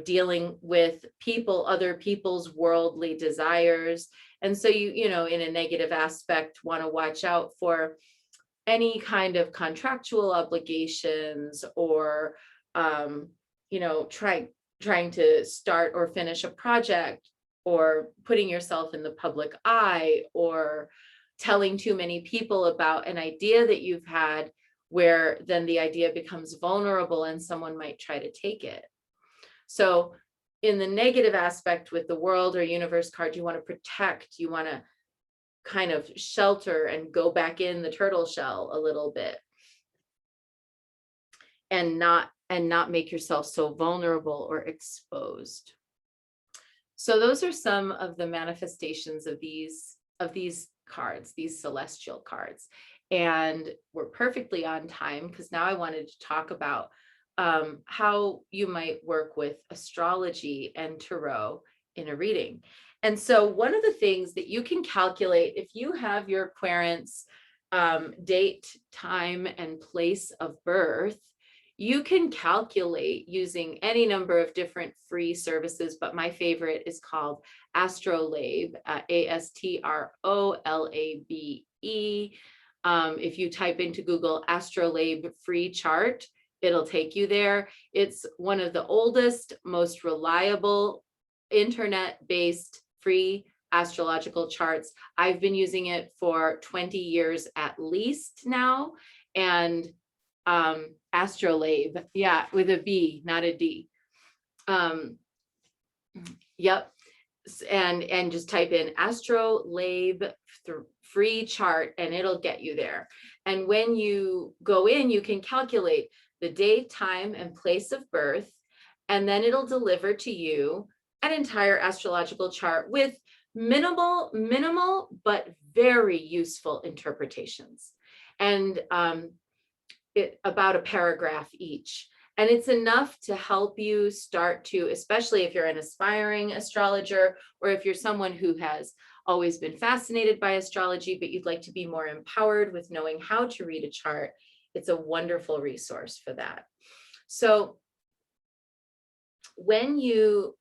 [SPEAKER 1] dealing with other people's worldly desires. And so you in a negative aspect, want to watch out for any kind of contractual obligations, or trying to start or finish a project, or putting yourself in the public eye, or telling too many people about an idea that you've had, where then the idea becomes vulnerable and someone might try to take it. So in the negative aspect with the world or universe card, you want to protect, you want to kind of shelter and go back in the turtle shell a little bit, and not make yourself so vulnerable or exposed. So those are some of the manifestations of these cards, these celestial cards. And we're perfectly on time, because now I wanted to talk about how you might work with astrology and tarot in a reading. And so one of the things that you can calculate, if you have your querent's date, time, and place of birth, you can calculate using any number of different free services, but my favorite is called Astrolabe, ASTROLABE. If you type into Google Astrolabe free chart, it'll take you there. It's one of the oldest, most reliable internet-based free astrological charts. I've been using it for 20 years at least now. And astrolabe, yeah, with a B, not a D. Yep. And just type in astrolabe free chart and it'll get you there. And when you go in, you can calculate the date, time, and place of birth, and then it'll deliver to you an entire astrological chart with minimal, but very useful interpretations. And about a paragraph each. And it's enough to help you start to, especially if you're an aspiring astrologer, or if you're someone who has always been fascinated by astrology, but you'd like to be more empowered with knowing how to read a chart, it's a wonderful resource for that. So when you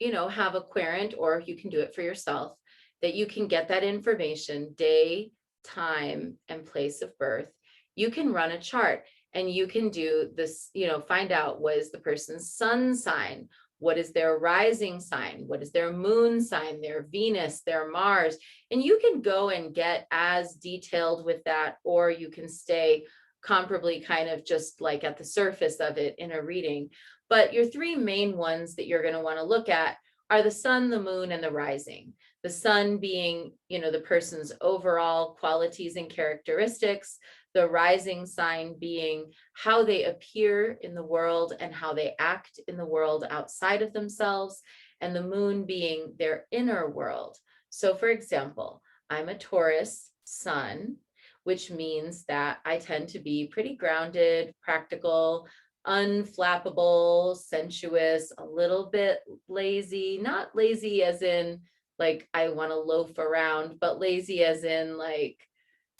[SPEAKER 1] have a querent, or you can do it for yourself, that you can get that information, day, time, and place of birth, you can run a chart and you can do this, find out what is the person's sun sign, what is their rising sign, what is their moon sign, their Venus, their Mars, and you can go and get as detailed with that, or you can stay comparably kind of just like at the surface of it in a reading. But your three main ones that you're going to want to look at are the sun, the moon, and the rising. The sun being, the person's overall qualities and characteristics, the rising sign being how they appear in the world and how they act in the world outside of themselves, and the moon being their inner world. So for example, I'm a Taurus sun, which means that I tend to be pretty grounded, practical, unflappable, sensuous, a little bit lazy, not lazy as in like I want to loaf around, but lazy as in like,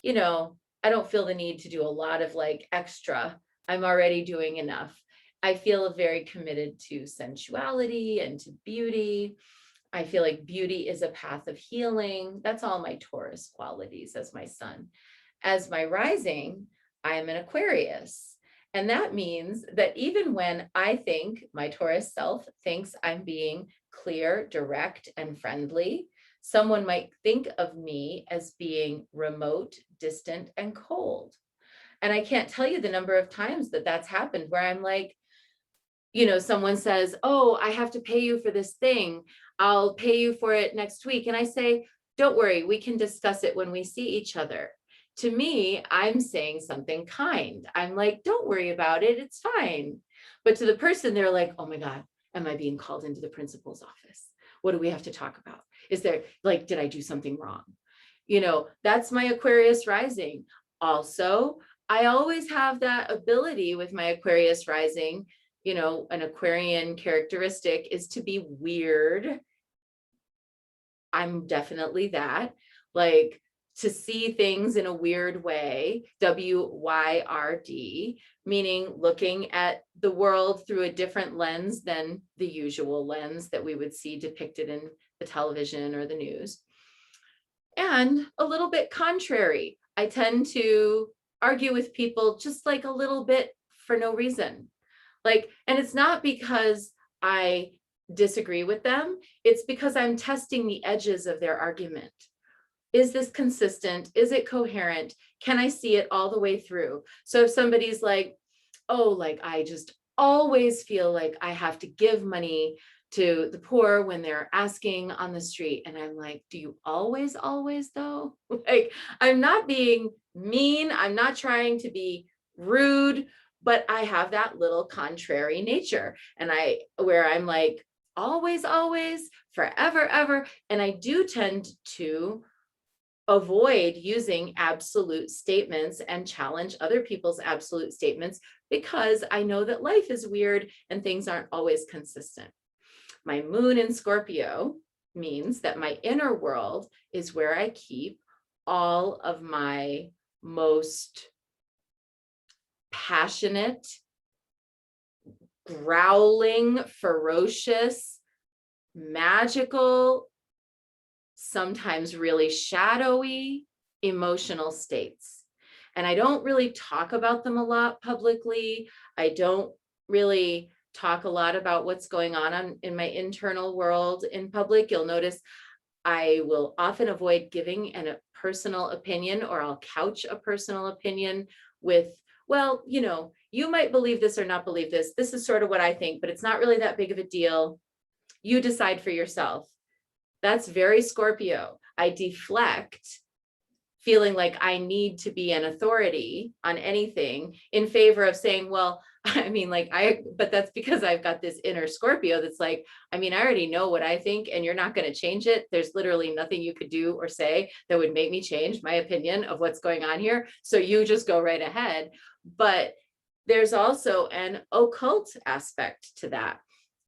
[SPEAKER 1] I don't feel the need to do a lot of like extra. I'm already doing enough. I feel very committed to sensuality and to beauty. I feel like beauty is a path of healing. That's all my Taurus qualities as my sun. As my rising, I am an Aquarius. And that means that even when I think my Taurus self thinks I'm being clear, direct, and friendly, someone might think of me as being remote, distant, and cold. And I can't tell you the number of times that that's happened where I'm like, someone says, oh, I have to pay you for this thing. I'll pay you for it next week. And I say, don't worry, we can discuss it when we see each other. To me, I'm saying something kind. I'm like, don't worry about it. It's fine. But to the person, they're like, oh my God, am I being called into the principal's office? What do we have to talk about? Is there like, did I do something wrong? That's my Aquarius rising. Also, I always have that ability with my Aquarius rising. An Aquarian characteristic is to be weird. I'm definitely that. Like, to see things in a weird way, WYRD, meaning looking at the world through a different lens than the usual lens that we would see depicted in the television or the news. And a little bit contrary. I tend to argue with people just like a little bit for no reason. And it's not because I disagree with them. It's because I'm testing the edges of their argument. Is this consistent? Is it coherent? Can I see it all the way through? So if somebody's like, oh, like I just always feel like I have to give money to the poor when they're asking on the street. And I'm like, do you always though? Like, I'm not being mean. I'm not trying to be rude, but I have that little contrary nature. And where I'm like, always, forever, ever. And I do tend to avoid using absolute statements and challenge other people's absolute statements because I know that life is weird and things aren't always consistent. My moon in Scorpio means that my inner world is where I keep all of my most passionate, growling, ferocious, magical, sometimes really shadowy emotional states. And I don't really talk about them a lot publicly. I don't really talk a lot about what's going on in my internal world in public. You'll notice I will often avoid giving a personal opinion, or I'll couch a personal opinion with, well, you might believe this or not believe this. This is sort of what I think, but it's not really that big of a deal. You decide for yourself. That's very Scorpio. I deflect, feeling like I need to be an authority on anything, in favor of saying, well, I mean, but that's because I've got this inner Scorpio that's like, I mean, I already know what I think, and you're not going to change it. There's literally nothing you could do or say that would make me change my opinion of what's going on here. So you just go right ahead. But there's also an occult aspect to that.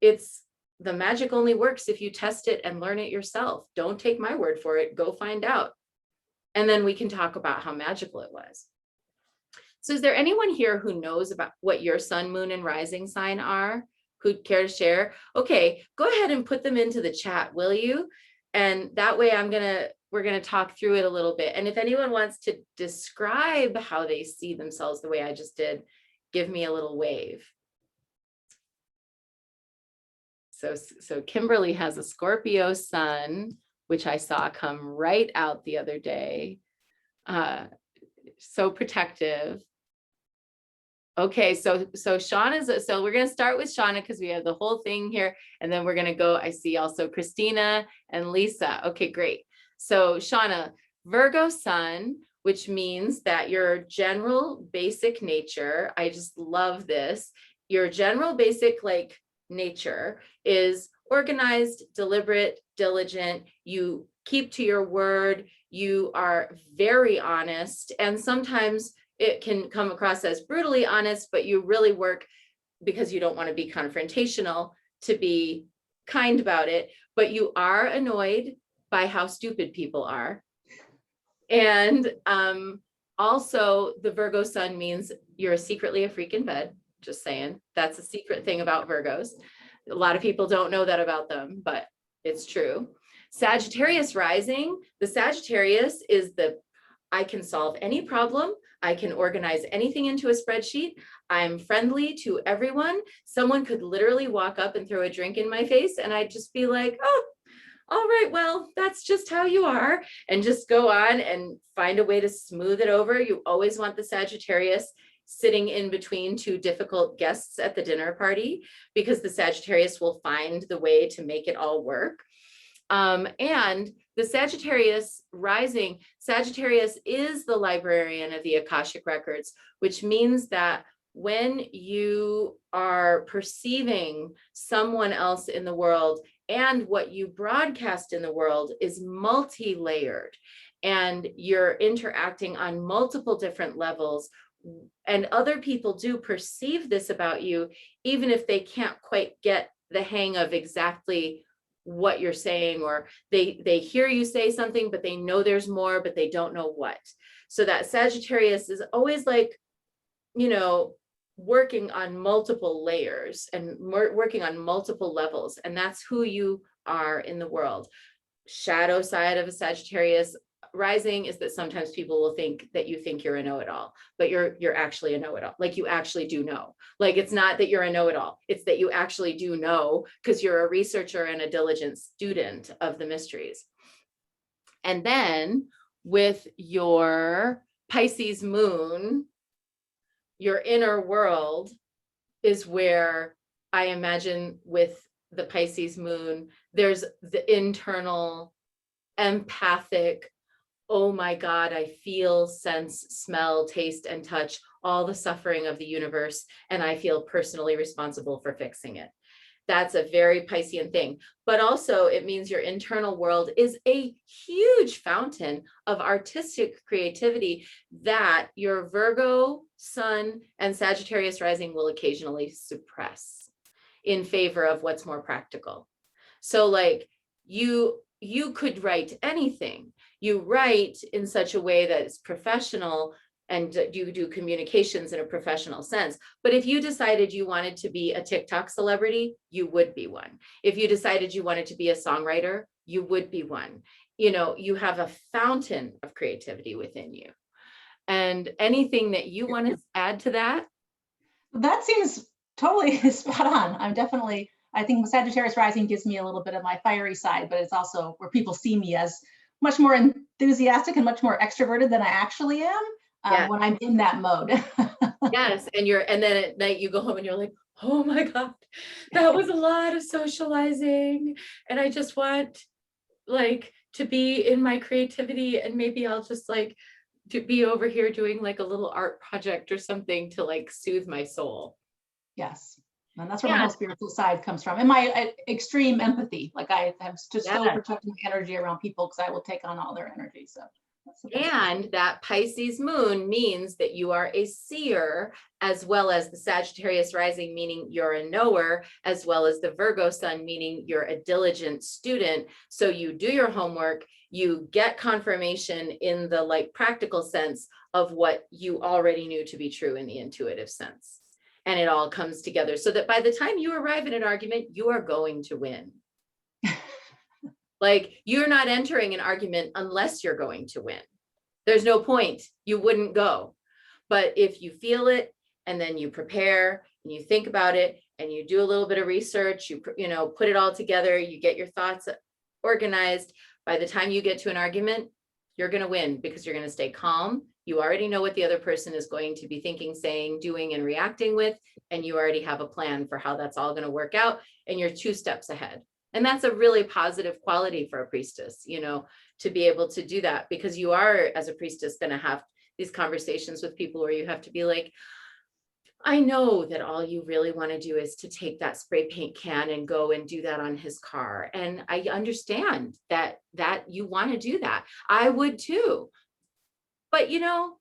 [SPEAKER 1] It's the magic only works if you test it and learn it yourself. Don't take my word for it. Go find out. And then we can talk about how magical it was. So is there anyone here who knows about what your sun, moon, and rising sign are, who'd care to share? Okay, go ahead and put them into the chat, will you? And that way we're gonna talk through it a little bit. And if anyone wants to describe how they see themselves the way I just did, give me a little wave. So Kimberly has a Scorpio sun, which I saw come right out the other day. So protective. Okay, so Shauna's, so we're gonna start with Shauna because we have the whole thing here, and then we're gonna go, I see also Christina and Lisa. Okay, great. So Shauna, Virgo sun, which means that your general basic nature, I just love this, your general basic nature is organized, deliberate, diligent. You keep to your word. You are very honest, and sometimes it can come across as brutally honest, but you really work, because you don't want to be confrontational, to be kind about it. But you are annoyed by how stupid people are. And also the Virgo sun means you're secretly a freak in bed. Just saying, that's a secret thing about Virgos. A lot of people don't know that about them, but it's true. Sagittarius rising, the Sagittarius is I can solve any problem. I can organize anything into a spreadsheet. I'm friendly to everyone. Someone could literally walk up and throw a drink in my face, and I'd just be like, oh, all right, well, that's just how you are, and just go on and find a way to smooth it over. You always want the Sagittarius sitting in between two difficult guests at the dinner party, because the Sagittarius will find the way to make it all work. And the Sagittarius rising, Sagittarius is the librarian of the Akashic records, which means that when you are perceiving someone else in the world, and what you broadcast in the world is multi-layered, and you're interacting on multiple different levels, and other people do perceive this about you, even if they can't quite get the hang of exactly what you're saying, or they hear you say something, but they know there's more, but they don't know what. So that Sagittarius is always working on multiple layers and working on multiple levels. And that's who you are in the world. Shadow side of a Sagittarius rising is that sometimes people will think that you think you're a know-it-all, but you're actually a know-it-all. You actually do know. It's not that you're a know-it-all, it's that you actually do know, because you're a researcher and a diligent student of the mysteries. And then with your Pisces moon, your inner world is where, I imagine with the Pisces moon, there's the internal empathic, oh my God, I feel, sense, smell, taste, and touch all the suffering of the universe, and I feel personally responsible for fixing it. That's a very Piscean thing. But also it means your internal world is a huge fountain of artistic creativity that your Virgo sun and Sagittarius rising will occasionally suppress in favor of what's more practical. So you could write anything. You write in such a way that it's professional, and you do communications in a professional sense. But if you decided you wanted to be a TikTok celebrity, you would be one. If you decided you wanted to be a songwriter, you would be one. You have a fountain of creativity within you. And anything that you want to add to that?
[SPEAKER 5] That seems totally spot on. I think Sagittarius rising gives me a little bit of my fiery side, but it's also where people see me as much more enthusiastic and much more extroverted than I actually am when I'm in that mode.
[SPEAKER 1] Yes. And then at night you go home and you're like, oh my God, that was a lot of socializing. And I just want like to be in my creativity, and maybe I'll just like to be over here doing like a little art project or something to like soothe my soul.
[SPEAKER 5] Yes. And that's where my whole spiritual side comes from, and my extreme empathy. Like I have to so protect my energy around people because I will take on all their energy. So
[SPEAKER 1] and that Pisces moon means that you are a seer, as well as the Sagittarius rising, meaning you're a knower, as well as the Virgo sun, meaning you're a diligent student. So you do your homework, you get confirmation in the like practical sense of what you already knew to be true in the intuitive sense. And it all comes together so that by the time you arrive in an argument, you are going to win. Like you're not entering an argument unless you're going to win. There's no point. You wouldn't go. But if you feel it and then you prepare and you think about it and you do a little bit of research, you know, put it all together, you get your thoughts organized. By the time you get to an argument, you're going to win because you're going to stay calm. You already know what the other person is going to be thinking, saying, doing, and reacting with, and you already have a plan for how that's all going to work out, and you're 2 steps ahead. And that's a really positive quality for a priestess, you know, to be able to do that, because you are, as a priestess, going to have these conversations with people where you have to be like, I know that all you really want to do is to take that spray paint can and go and do that on his car. And I understand that you want to do that. I would too. But, you know,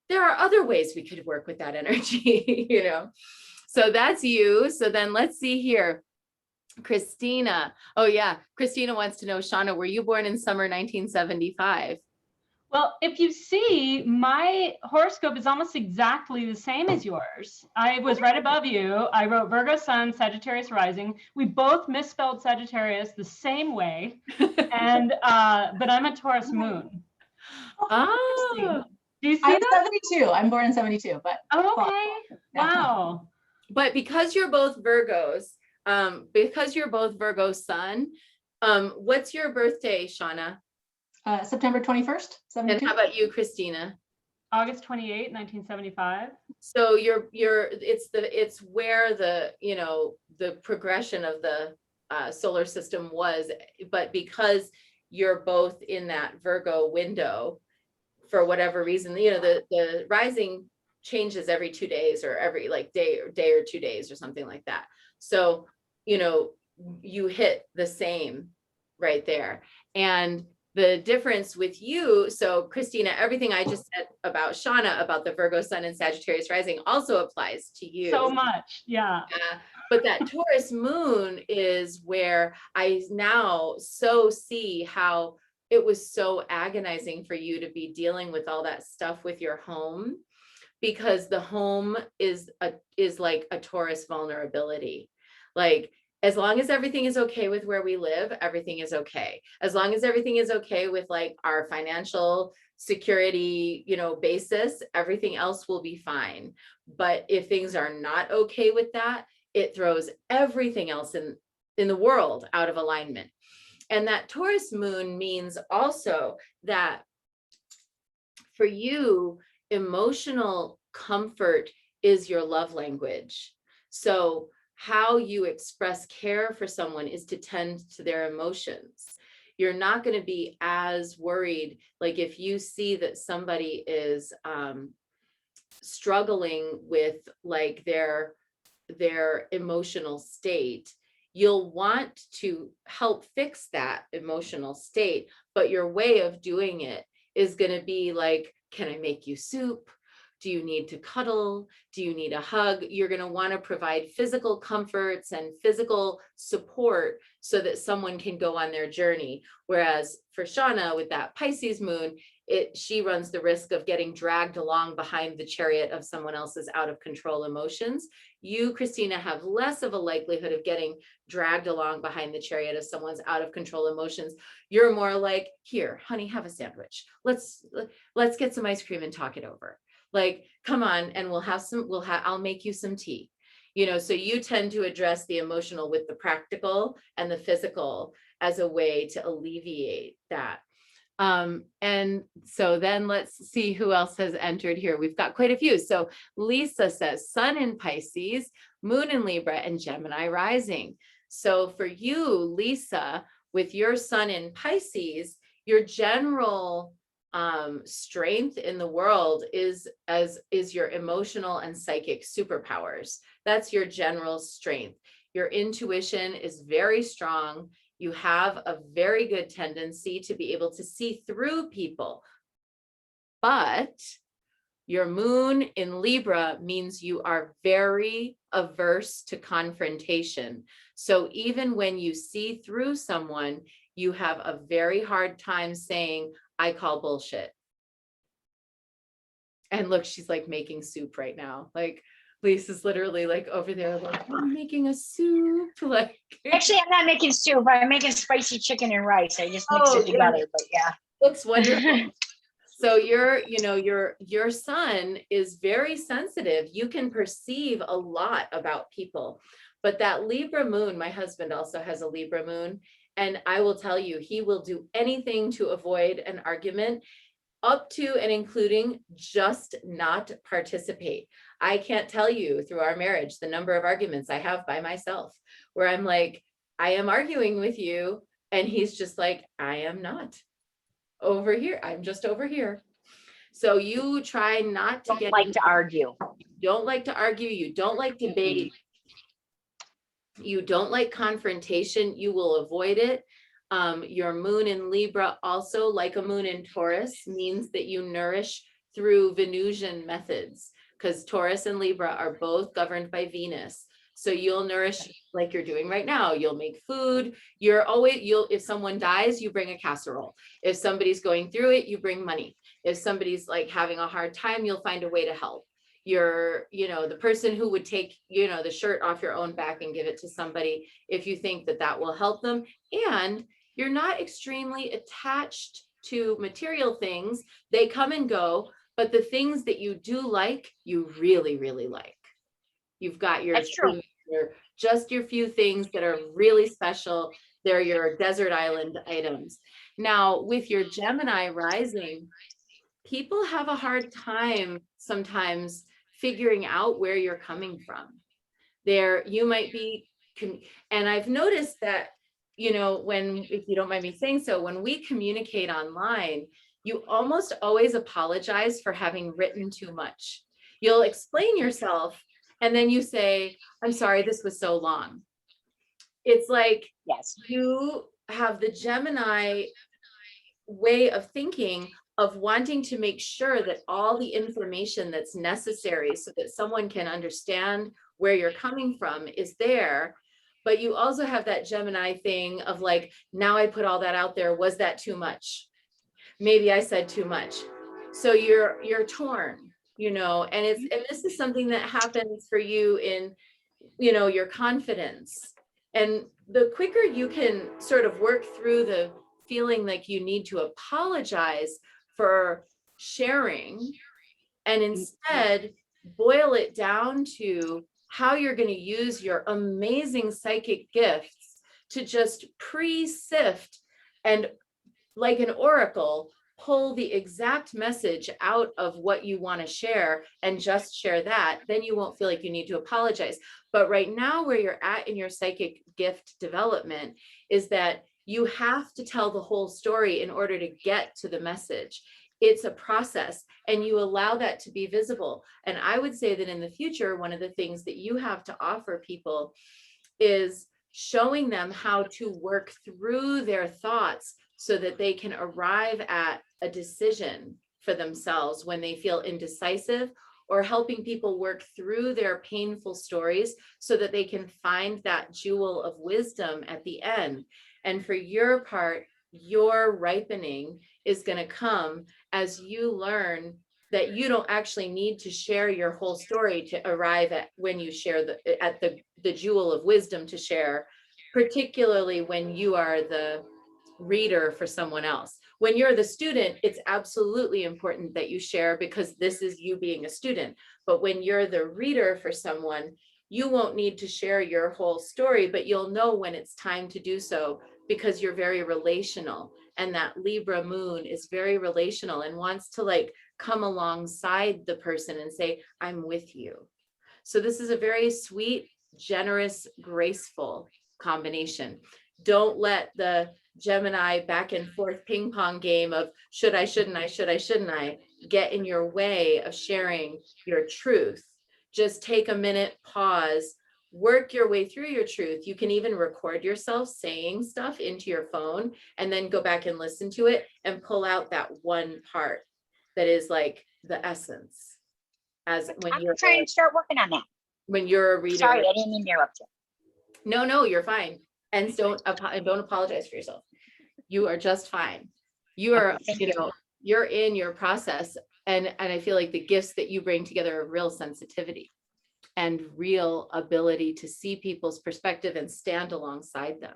[SPEAKER 1] there are other ways we could work with that energy, you know. So that's you. So then let's see here. Christina. Oh yeah. Christina wants to know, Shauna, were you born in summer 1975?
[SPEAKER 2] Well, if you see, my horoscope is almost exactly the same as yours. I was right above you. I wrote Virgo sun, Sagittarius rising. We both misspelled Sagittarius the same way. And but I'm a Taurus moon.
[SPEAKER 1] Oh,
[SPEAKER 2] do you see
[SPEAKER 5] I'm
[SPEAKER 2] that?
[SPEAKER 5] 72. I'm born in 72, but
[SPEAKER 2] okay. Wow.
[SPEAKER 1] But because you're both Virgos, because you're both Virgo sun, what's your birthday, Shauna?
[SPEAKER 5] September 21st, 72.
[SPEAKER 1] And how about you, Christina?
[SPEAKER 2] August 28, 1975.
[SPEAKER 1] So it's where the, you know, the progression of the solar system was, but because you're both in that Virgo window, for whatever reason, you know, the rising changes every 2 days or every like day or 2 days or something like that. So, you know, you hit the same right there. And the difference with you, so Christina, everything I just said about Shauna, about the Virgo sun and Sagittarius rising also applies to you.
[SPEAKER 2] So much, yeah.
[SPEAKER 1] But that Taurus moon is where I now so see how it was so agonizing for you to be dealing with all that stuff with your home, because the home is like a Taurus vulnerability. Like, as long as everything is okay with where we live, everything is okay. As long as everything is okay with like our financial security, you know, basis, everything else will be fine. But if things are not okay with that, it throws everything else in the world out of alignment. And that Taurus moon means also that for you, emotional comfort is your love language. So how you express care for someone is to tend to their emotions. You're not going to be as worried. Like if you see that somebody is struggling with like their emotional state, you'll want to help fix that emotional state. But your way of doing it is going to be like, can I make you soup? Do you need to cuddle? Do you need a hug? You're going to want to provide physical comforts and physical support so that someone can go on their journey. Whereas for Shauna, with that Pisces moon, she runs the risk of getting dragged along behind the chariot of someone else's out of control emotions. You, Christina, have less of a likelihood of getting dragged along behind the chariot of someone's out of control emotions. You're more like, here, honey, have a sandwich. Let's get some ice cream and talk it over. Like, come on, and I'll make you some tea. So you tend to address the emotional with the practical and the physical as a way to alleviate that. And so then let's see who else has entered here. We've got quite a few. So Lisa says Sun in Pisces, Moon in Libra, and Gemini rising. So for you, Lisa, with your Sun in Pisces, your general strength in the world is your emotional and psychic superpowers. That's your general strength. Your intuition is very strong. You have a very good tendency to be able to see through people, but your moon in Libra means you are very averse to confrontation. So even when you see through someone, you have a very hard time saying, I call bullshit. And look, she's like making soup right now. Like Lisa's literally like over there, like, I'm making a soup. Like,
[SPEAKER 4] Actually, I'm not making soup. I'm making spicy chicken and rice. I just mix it together, but yeah.
[SPEAKER 1] Looks wonderful. So your sun is very sensitive. You can perceive a lot about people, but that Libra moon, my husband also has a Libra moon, and I will tell you, he will do anything to avoid an argument, up to and including just not participate. I can't tell you through our marriage the number of arguments I have by myself where I'm like, I am arguing with you, and he's just like, I am not over here. I'm just over here. So you try not to
[SPEAKER 4] Don't like to argue.
[SPEAKER 1] You don't like to argue. You don't like debate. You don't like confrontation. You will avoid it. Your moon in Libra, also like a moon in Taurus, means that you nourish through Venusian methods, because Taurus and Libra are both governed by Venus. So you'll nourish like you're doing right now. You'll make food. If someone dies, you bring a casserole. If somebody's going through it, you bring money. If somebody's like having a hard time, you'll find a way to help. You're, the person who would take, the shirt off your own back and give it to somebody if you think that that will help them. And you're not extremely attached to material things. They come and go, but the things that you do like, you really, really like. You've got your few things that are really special. They're your desert island items. Now, with your Gemini rising, people have a hard time sometimes figuring out where you're coming from. You might be, and I've noticed that, if you don't mind me saying so, when we communicate online, you almost always apologize for having written too much. You'll explain yourself, and then you say, I'm sorry, this was so long. It's like,
[SPEAKER 4] yes,
[SPEAKER 1] you have the Gemini way of thinking, of wanting to make sure that all the information that's necessary so that someone can understand where you're coming from is there. But you also have that Gemini thing of like, now I put all that out there. Was that too much? Maybe I said too much. So you're torn, and this is something that happens for you in, your confidence. And the quicker you can sort of work through the feeling like you need to apologize for sharing, and instead boil it down to how you're going to use your amazing psychic gifts to just pre-sift and, like an oracle, pull the exact message out of what you want to share and just share that. Then you won't feel like you need to apologize. But right now, where you're at in your psychic gift development is that you have to tell the whole story in order to get to the message. It's a process, and you allow that to be visible. And I would say that in the future, one of the things that you have to offer people is showing them how to work through their thoughts so that they can arrive at a decision for themselves when they feel indecisive, or helping people work through their painful stories so that they can find that jewel of wisdom at the end. And for your part, your ripening is going to come as you learn that you don't actually need to share your whole story to arrive at when you share the jewel of wisdom to share, particularly when you are the reader for someone else. When you're the student, it's absolutely important that you share because this is you being a student. But when you're the reader for someone, You won't need to share your whole story, but you'll know when it's time to do so because you're very relational. And that Libra moon is very relational and wants to like come alongside the person and say, I'm with you. So this is a very sweet, generous, graceful combination. Don't let the Gemini back and forth ping pong game of should I, shouldn't I, should I, shouldn't I get in your way of sharing your truth. Just take a minute, pause, work your way through your truth. You can even record yourself saying stuff into your phone and then go back and listen to it and pull out that one part that is like the essence. As when
[SPEAKER 4] I'm
[SPEAKER 1] you're
[SPEAKER 4] trying to start working on that.
[SPEAKER 1] when you're a reader.
[SPEAKER 4] Sorry, I didn't mean to interrupt you.
[SPEAKER 1] No, you're fine. And don't apologize for yourself. You are just fine. You are, you're in your process. And I feel like the gifts that you bring together are real sensitivity and real ability to see people's perspective and stand alongside them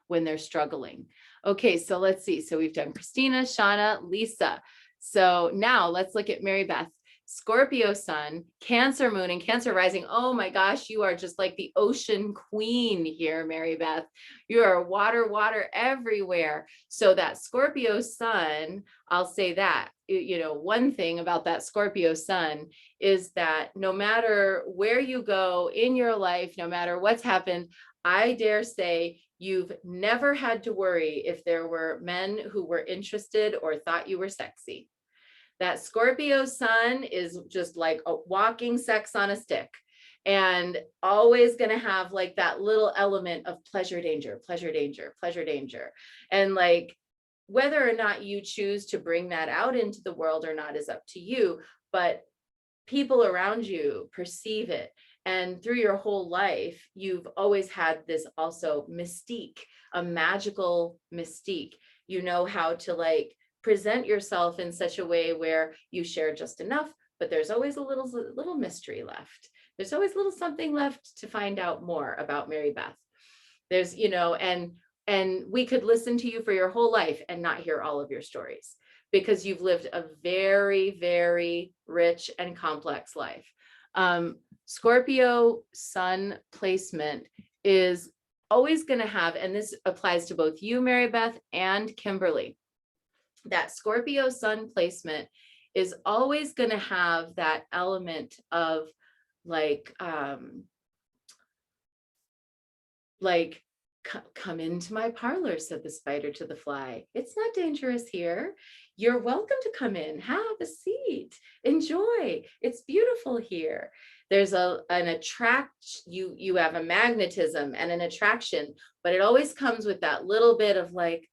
[SPEAKER 1] when they're struggling. Okay, so let's see. So we've done Christina, Shauna, Lisa. So now let's look at Mary Beth. Scorpio sun, Cancer moon, and Cancer rising. Oh my gosh, you are just like the ocean queen here, Mary Beth. You are water, water everywhere. So that Scorpio sun, I'll say that, one thing about that Scorpio sun is that no matter where you go in your life, no matter what's happened, I dare say you've never had to worry if there were men who were interested or thought you were sexy. That Scorpio sun is just like a walking sex on a stick and always going to have like that little element of pleasure, danger, pleasure, danger, pleasure, danger. And like, whether or not you choose to bring that out into the world or not is up to you, but people around you perceive it. And through your whole life, you've always had this also mystique, a magical mystique. You know how to like present yourself in such a way where you share just enough, but there's always a little mystery left. There's always a little something left to find out more about Mary Beth. There's, and we could listen to you for your whole life and not hear all of your stories because you've lived a very, very rich and complex life. Scorpio sun placement is always going to have, and this applies to both you, Mary Beth, and Kimberly, that Scorpio sun placement is always going to have that element of come into my parlor, said the spider to the fly. It's not dangerous here. You're welcome to come in, have a seat, enjoy. It's beautiful here. There's an you have a magnetism and an attraction, but it always comes with that little bit of like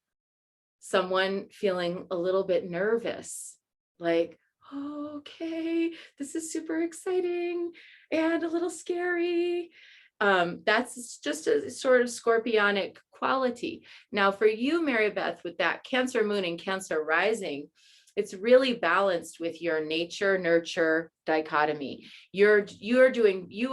[SPEAKER 1] someone feeling a little bit nervous, like, oh, okay, this is super exciting and a little scary. That's just a sort of scorpionic quality. Now for you, Mary Beth, with that Cancer moon and Cancer rising, it's really balanced with your nature nurture dichotomy. You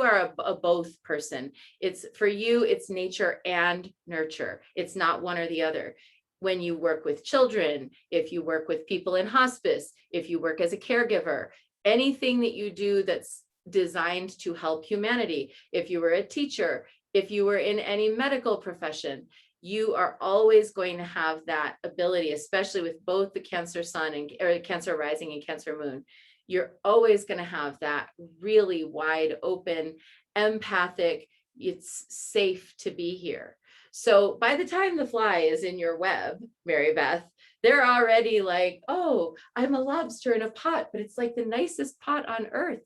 [SPEAKER 1] are a both person. It's for you, it's nature and nurture. It's not one or the other. When you work with children, if you work with people in hospice, if you work as a caregiver, anything that you do that's designed to help humanity, if you were a teacher, if you were in any medical profession, you are always going to have that ability, especially with both the Cancer sun or Cancer rising and Cancer moon. You're always going to have that really wide open, empathic, it's safe to be here. So by the time the fly is in your web, Mary Beth, they're already like, oh, I'm a lobster in a pot, but it's like the nicest pot on earth.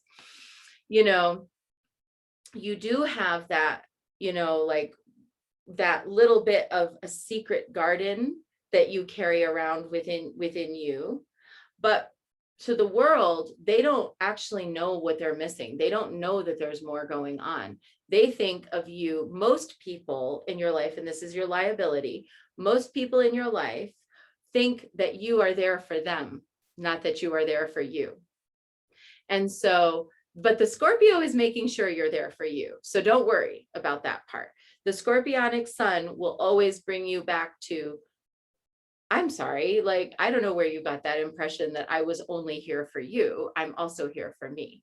[SPEAKER 1] You do have that, like that little bit of a secret garden that you carry around within you. But to the world, they don't actually know what they're missing. They don't know that there's more going on. They think of you, most people in your life, and this is your liability, most people in your life think that you are there for them, not that you are there for you. And so, but the Scorpio is making sure you're there for you. So don't worry about that part. The Scorpionic sun will always bring you back to, I'm sorry, like, I don't know where you got that impression that I was only here for you. I'm also here for me.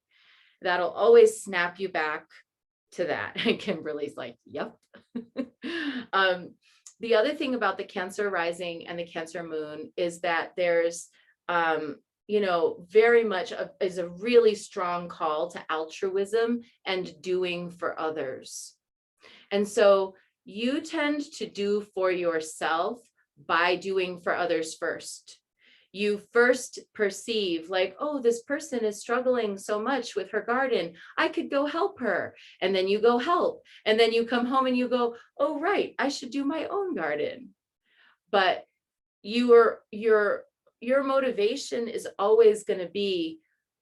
[SPEAKER 1] That'll always snap you back to that. And Kimberly's like, yep. The other thing about the Cancer rising and the Cancer moon is that there's, very much is a really strong call to altruism and doing for others. And so you tend to do for yourself by doing for others first. You first perceive like, oh, this person is struggling so much with her garden. I could go help her. And then you go help. And then you come home and you go, oh, right, I should do my own garden. But your motivation is always going to be,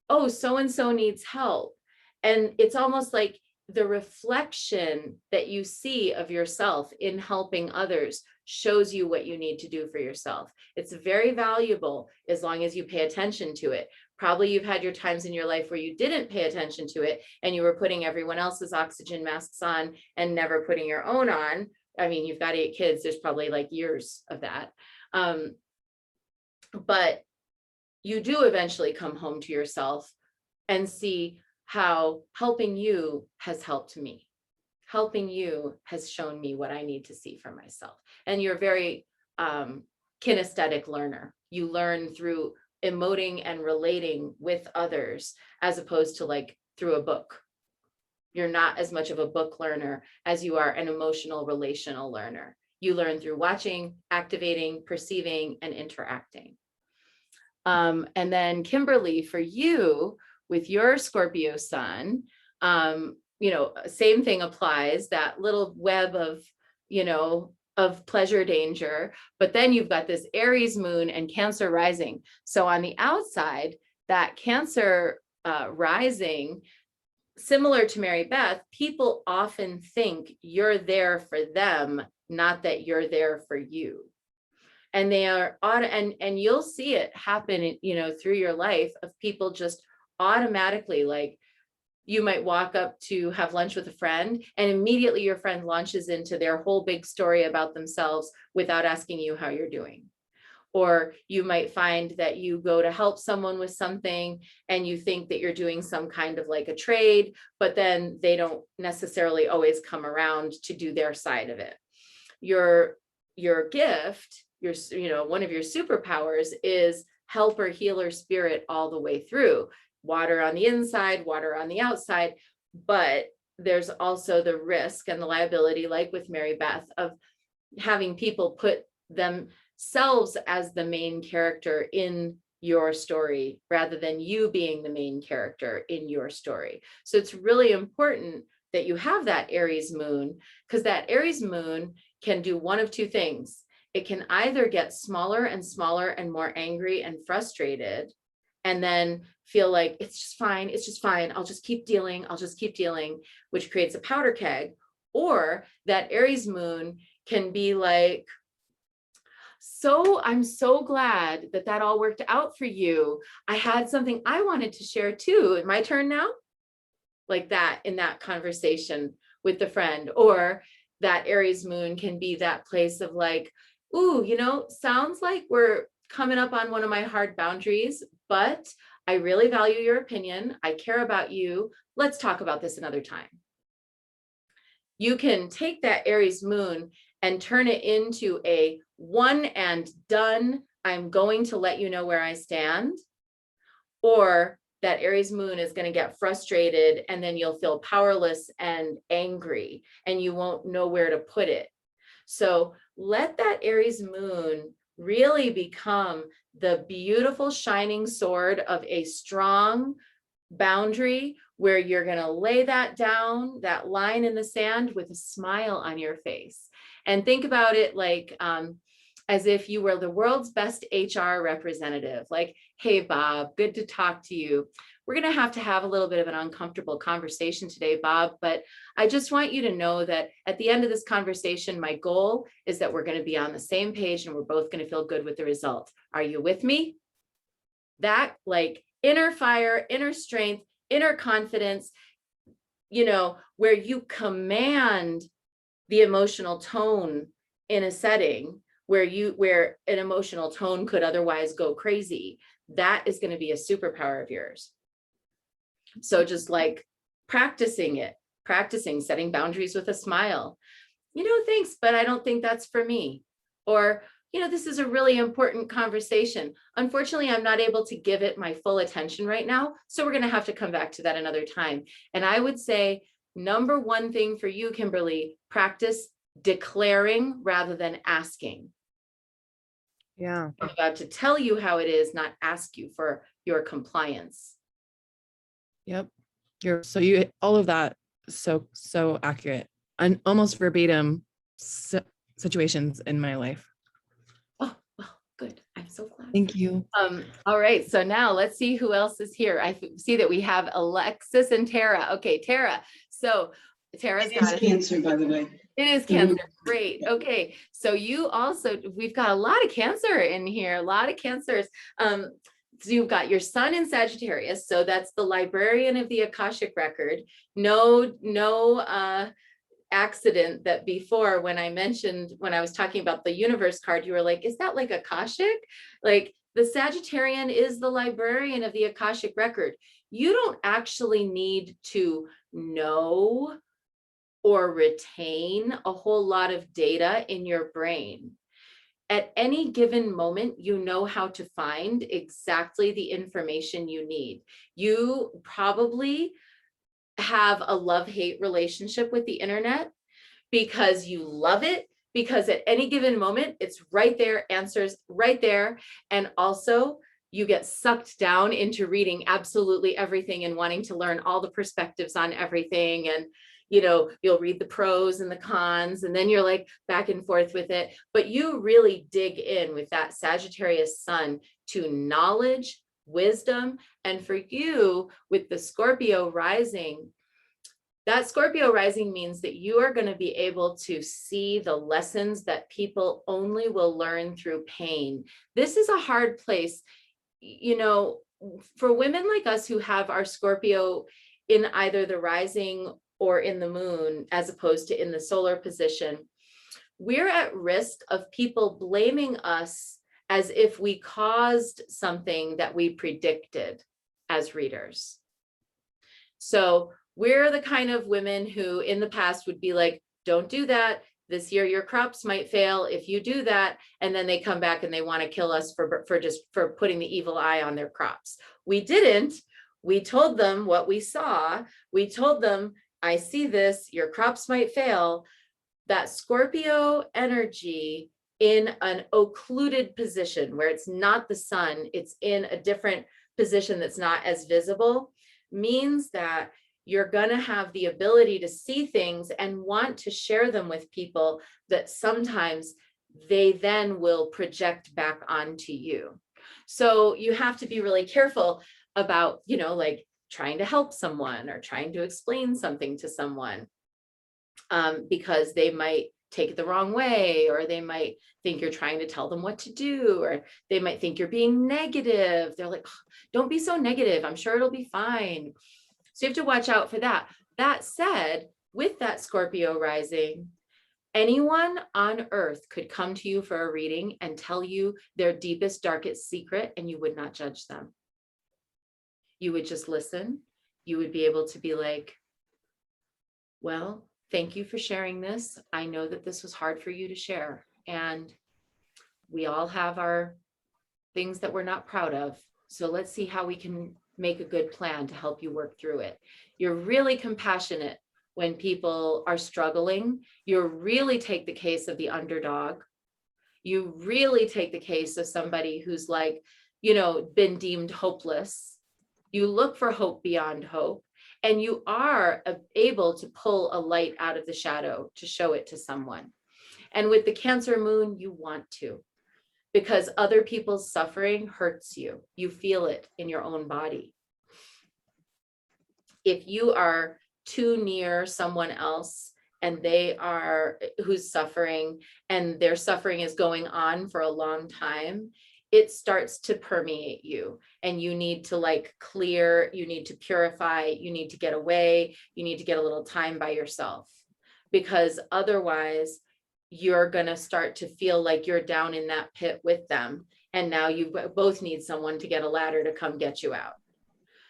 [SPEAKER 1] oh, so-and-so needs help. And it's almost like the reflection that you see of yourself in helping others shows you what you need to do for yourself. It's very valuable as long as you pay attention to it. Probably you've had your times in your life where you didn't pay attention to it and you were putting everyone else's oxygen masks on and never putting your own on. I mean, you've got 8 kids, there's probably like years of that. But you do eventually come home to yourself and see how helping you has helped me. Helping you has shown me what I need to see for myself. And you're a very kinesthetic learner. You learn through emoting and relating with others as opposed to like through a book. You're not as much of a book learner as you are an emotional relational learner. You learn through watching, activating, perceiving, and interacting. And then Kimberly, for you, with your Scorpio sun, same thing applies, that little web of, of pleasure, danger, but then you've got this Aries moon and Cancer rising. So on the outside, that Cancer rising, similar to Mary Beth, people often think you're there for them, not that you're there for you. And they are, and you'll see it happen, through your life of people just automatically, like you might walk up to have lunch with a friend and immediately your friend launches into their whole big story about themselves without asking you how you're doing. Or you might find that you go to help someone with something and you think that you're doing some kind of like a trade, but then they don't necessarily always come around to do their side of it. Your gift, one of your superpowers is helper, healer, spirit all the way through. Water on the inside, water on the outside, but there's also the risk and the liability, like with Mary Beth, of having people put themselves as the main character in your story rather than you being the main character in your story. So it's really important that you have that Aries moon, because that Aries moon can do one of two things. It can either get smaller and smaller and more angry and frustrated, and then feel like it's just fine, I'll just keep dealing, which creates a powder keg. Or that Aries moon can be like, so I'm so glad that all worked out for you. I had something I wanted to share too. My turn now? Like that in that conversation with the friend. Or that Aries moon can be that place of like, ooh, sounds like we're coming up on one of my hard boundaries, but I really value your opinion. I care about you. Let's talk about this another time. You can take that Aries moon and turn it into a one and done, I'm going to let you know where I stand. Or that Aries moon is going to get frustrated and then you'll feel powerless and angry and you won't know where to put it. So let that Aries moon really become the beautiful shining sword of a strong boundary where you're going to lay that down, that line in the sand with a smile on your face. And think about it like as if you were the world's best HR representative. Like, hey, Bob, good to talk to you. We're going to have a little bit of an uncomfortable conversation today, Bob, but I just want you to know that at the end of this conversation, my goal is that we're going to be on the same page and we're both going to feel good with the result. Are you with me? That like inner fire, inner strength, inner confidence, where you command the emotional tone in a setting where an emotional tone could otherwise go crazy. That is going to be a superpower of yours. So just like practicing it, practicing setting boundaries with a smile. Thanks, but I don't think that's for me. Or, this is a really important conversation. Unfortunately, I'm not able to give it my full attention right now. So we're going to have to come back to that another time. And I would say, number one thing for you, Kimberly, practice declaring rather than asking.
[SPEAKER 6] Yeah.
[SPEAKER 1] I'm about to tell you how it is, not ask you for your compliance.
[SPEAKER 6] Yep. All of that, so accurate, and almost verbatim situations in my life.
[SPEAKER 1] Oh, well, good. I'm so glad.
[SPEAKER 6] Thank you.
[SPEAKER 1] All right. So now let's see who else is here. I see that we have Alexis and Tara. Okay, Tara. So Tara's
[SPEAKER 3] It is
[SPEAKER 1] got
[SPEAKER 3] Cancer, by the way.
[SPEAKER 1] It is Cancer. Great. Okay. So we've got a lot of Cancer in here, a lot of Cancers. So you've got your sun in Sagittarius. So that's the librarian of the Akashic record. No accident that before when I was talking about the universe card, you were like, is that like Akashic? Like the Sagittarian is the librarian of the Akashic record. You don't actually need to know or retain a whole lot of data in your brain. At any given moment, you know how to find exactly the information you need. You probably have a love-hate relationship with the internet because you love it, because at any given moment, it's right there, answers right there. And also you get sucked down into reading absolutely everything and wanting to learn all the perspectives on everything. And you'll read the pros and the cons, and then you're like back and forth with it. But you really dig in with that Sagittarius sun to knowledge, wisdom. And for you with the Scorpio rising, that Scorpio rising means that you are going to be able to see the lessons that people only will learn through pain. This is a hard place, for women like us who have our Scorpio in either the rising or in the moon, as opposed to in the solar position. We're at risk of people blaming us as if we caused something that we predicted as readers. So we're the kind of women who in the past would be like, don't do that. This year your crops might fail if you do that. And then they come back and they want to kill us for putting the evil eye on their crops. We didn't. We told them what we saw. We told them, I see this, your crops might fail. That Scorpio energy in an occluded position where it's not the sun, it's in a different position that's not as visible, means that you're going to have the ability to see things and want to share them with people that sometimes they then will project back onto you. So you have to be really careful about, like trying to help someone or trying to explain something to someone, because they might take it the wrong way, or they might think you're trying to tell them what to do, or they might think you're being negative. They're like, oh, don't be so negative. I'm sure it'll be fine. So you have to watch out for that. That said, with that Scorpio rising, anyone on earth could come to you for a reading and tell you their deepest, darkest secret, and you would not judge them. You would just listen. You would be able to be like, well, thank you for sharing this. I know that this was hard for you to share. And we all have our things that we're not proud of. So let's see how we can make a good plan to help you work through it. You're really compassionate when people are struggling. You really take the case of the underdog. You really take the case of somebody who's like, been deemed hopeless. You look for hope beyond hope, and you are able to pull a light out of the shadow to show it to someone. And with the Cancer moon, you want to, because other people's suffering hurts you. You feel it in your own body. If you are too near someone else and who's suffering, and their suffering is going on for a long time, it starts to permeate you, and you need to clear, you need to purify, you need to get away, you need to get a little time by yourself, because otherwise you're going to start to feel like you're down in that pit with them. And now you both need someone to get a ladder to come get you out.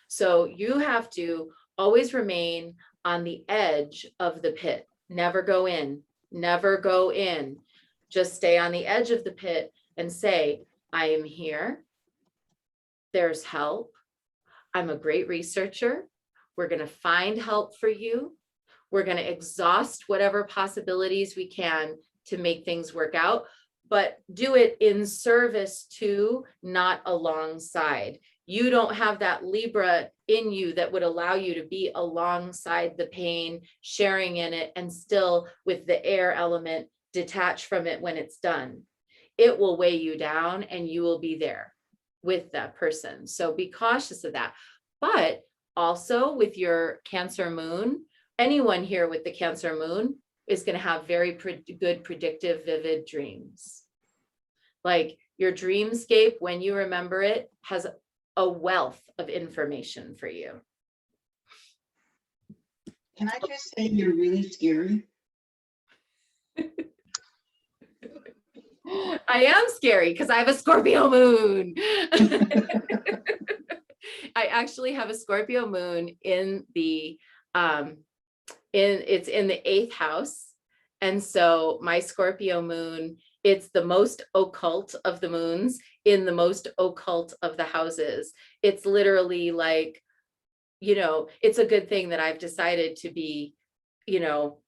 [SPEAKER 1] So you have to always remain on the edge of the pit. Never go in, never go in. Just stay on the edge of the pit and say, I am here. There's help. I'm a great researcher. We're going to find help for you. We're going to exhaust whatever possibilities we can to make things work out, but do it in service to, not alongside. You don't have that Libra in you that would allow you to be alongside the pain, sharing in it, and still with the air element, detach from it when it's done. It will weigh you down and you will be there with that person. So be cautious of that. But also with your Cancer moon, anyone here with the Cancer moon is going to have very good, predictive, vivid dreams. Like your dreamscape, when you remember it, has a wealth of information for you.
[SPEAKER 3] Can I just say you're really scary?
[SPEAKER 1] I am scary because I have a Scorpio moon. I actually have a Scorpio moon in the it's in the 8th house. And so my Scorpio moon, it's the most occult of the moons in the most occult of the houses. It's literally like, you know, it's a good thing that I've decided to be, you know,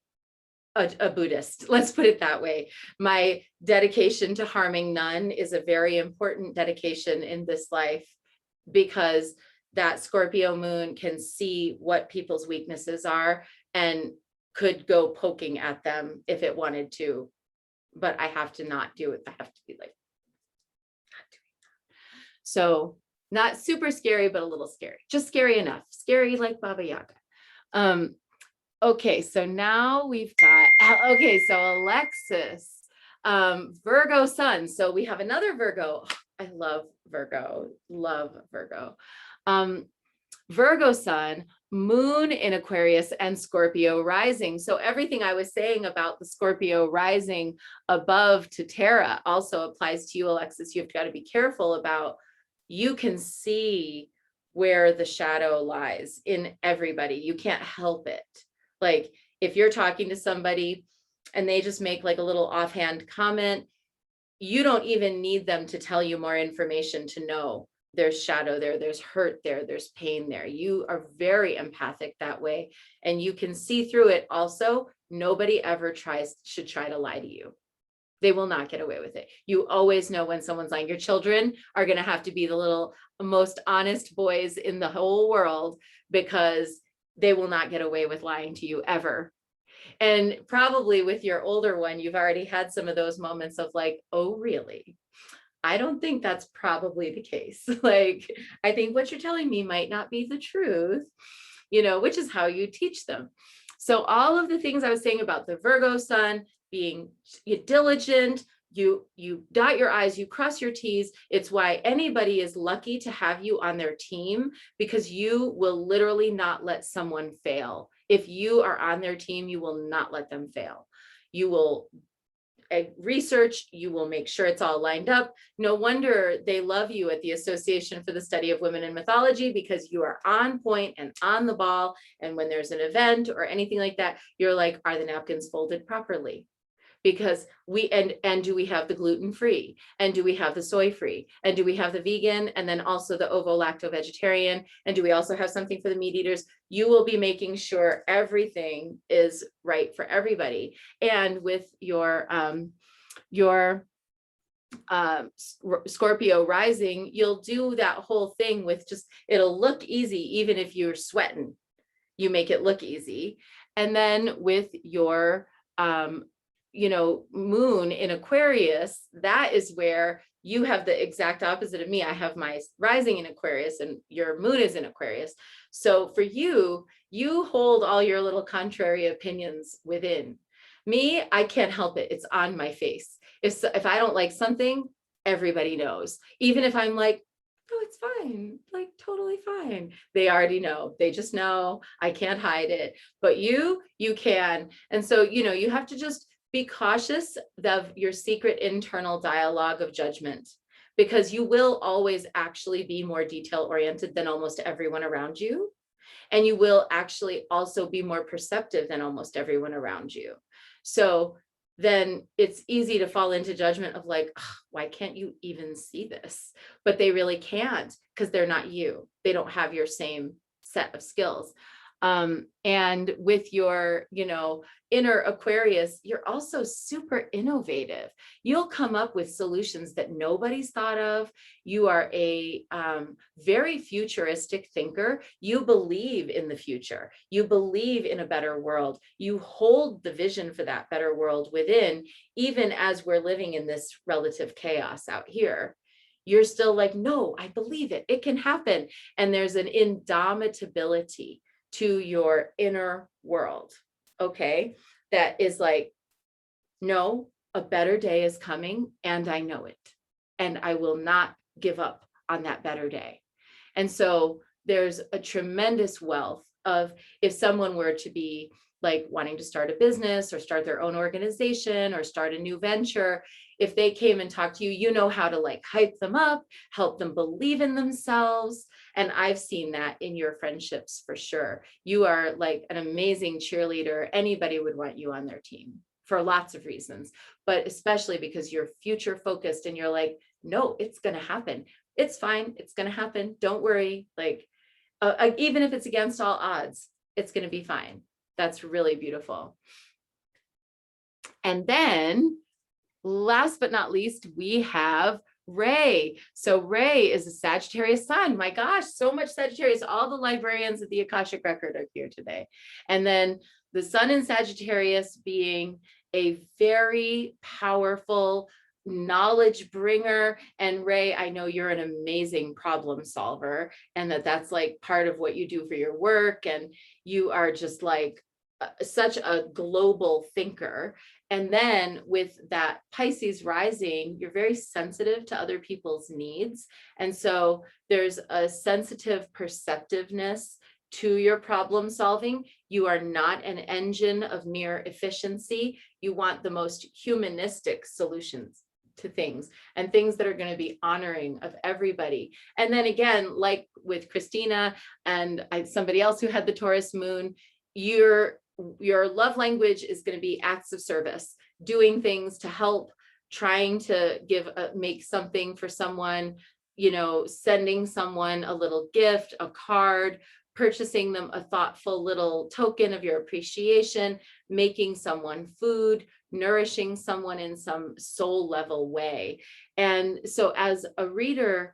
[SPEAKER 1] a Buddhist. Let's put it that way. My dedication to harming none is a very important dedication in this life, because that Scorpio moon can see what people's weaknesses are and could go poking at them if it wanted to, but I have to not do it. I have to be like, not doing that. So not super scary, but a little scary, just scary enough, scary like Baba Yaga. Okay, so now we've got, okay, so Alexis, Virgo sun. So we have another Virgo. I love Virgo, love Virgo. Virgo sun, moon in Aquarius, and Scorpio rising. So everything I was saying about the Scorpio rising above to Terra also applies to you, Alexis. You've got to be careful about, you can see where the shadow lies in everybody. You can't help it. Like if you're talking to somebody and they just make like a little offhand comment, you don't even need them to tell you more information to know there's shadow there, there's hurt there, there's pain there. You are very empathic that way, and you can see through it. Also, nobody ever should try to lie to you. They will not get away with it. You always know when someone's lying. Your children are going to have to be the little most honest boys in the whole world, because they will not get away with lying to you ever. And probably with your older one, you've already had some of those moments of like, oh, really? I don't think that's probably the case. Like, I think what you're telling me might not be the truth, you know, which is how you teach them. So all of the things I was saying about the Virgo sun, being diligent, you dot your I's, you cross your T's. It's why anybody is lucky to have you on their team, because you will literally not let someone fail. If you are on their team, you will not let them fail. You will research, you will make sure it's all lined up. No wonder they love you at the Association for the Study of Women in Mythology, because you are on point and on the ball. And when there's an event or anything like that, you're like, are the napkins folded properly? Because and do we have the gluten-free, and do we have the soy-free, and do we have the vegan, and then also the ovo-lacto-vegetarian, and do we also have something for the meat eaters? You will be making sure everything is right for everybody. And with your Scorpio rising, you'll do that whole thing with just, it'll look easy even if you're sweating, you make it look easy. And then with your you know, moon in Aquarius, that is where you have the exact opposite of me. I have my rising in Aquarius and your moon is in Aquarius. So for you, you hold all your little contrary opinions within. Me, I can't help it. It's on my face. If I don't like something, everybody knows. Even if I'm like, oh, it's fine, like totally fine. They already know. They just know. I can't hide it. But you can. And so, you know, you have to just be cautious of your secret internal dialogue of judgment, because you will always actually be more detail oriented than almost everyone around you. And you will actually also be more perceptive than almost everyone around you. So then it's easy to fall into judgment of like, why can't you even see this? But they really can't, because they're not you. They don't have your same set of skills. And with your, inner Aquarius, you're also super innovative. You'll come up with solutions that nobody's thought of. You are a very futuristic thinker. You believe in the future. You believe in a better world. You hold the vision for that better world within, even as we're living in this relative chaos out here. You're still like, no, I believe it. It can happen. And there's an indomitability to your inner world, okay? That is like, no, a better day is coming and I know it. And I will not give up on that better day. And so there's a tremendous wealth of, if someone were to be like wanting to start a business or start their own organization or start a new venture, if they came and talked to you, you know how to like hype them up, help them believe in themselves. And I've seen that in your friendships for sure. You are like an amazing cheerleader. Anybody would want you on their team for lots of reasons, but especially because you're future focused and you're like, no, it's going to happen. It's fine. It's going to happen. Don't worry. Like, even if it's against all odds, it's going to be fine. That's really beautiful. And then last but not least, we have Ray. So Ray is a Sagittarius sun. My gosh, so much Sagittarius. All the librarians at the Akashic Record are here today. And then the sun in Sagittarius being a very powerful knowledge bringer. And Ray, I know you're an amazing problem solver, and that's like part of what you do for your work. And you are just like such a global thinker. And then with that Pisces rising, you're very sensitive to other people's needs. And so there's a sensitive perceptiveness to your problem solving. You are not an engine of mere efficiency. You want the most humanistic solutions to things, and things that are going to be honoring of everybody. And then again, like with Christina and somebody else who had the Taurus moon, your love language is going to be acts of service, doing things to help, trying to make something for someone, sending someone a little gift, a card, purchasing them a thoughtful little token of your appreciation, making someone food, nourishing someone in some soul level way. And so as a reader,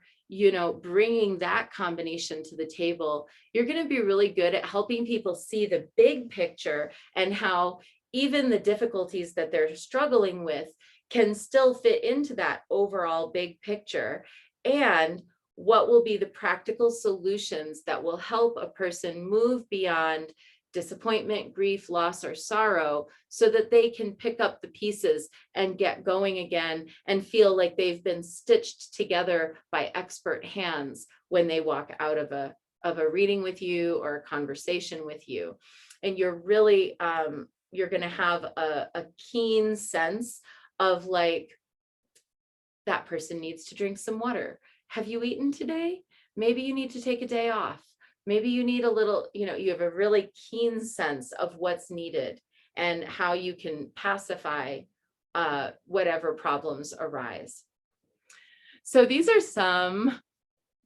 [SPEAKER 1] bringing that combination to the table, you're going to be really good at helping people see the big picture and how even the difficulties that they're struggling with can still fit into that overall big picture, and what will be the practical solutions that will help a person move beyond disappointment, grief, loss, or sorrow, so that they can pick up the pieces and get going again and feel like they've been stitched together by expert hands when they walk out of a reading with you or a conversation with you. And you're really, you're going to have a keen sense of like, that person needs to drink some water. Have you eaten today? Maybe you need to take a day off. Maybe you need a little, you have a really keen sense of what's needed and how you can pacify whatever problems arise. So these are some,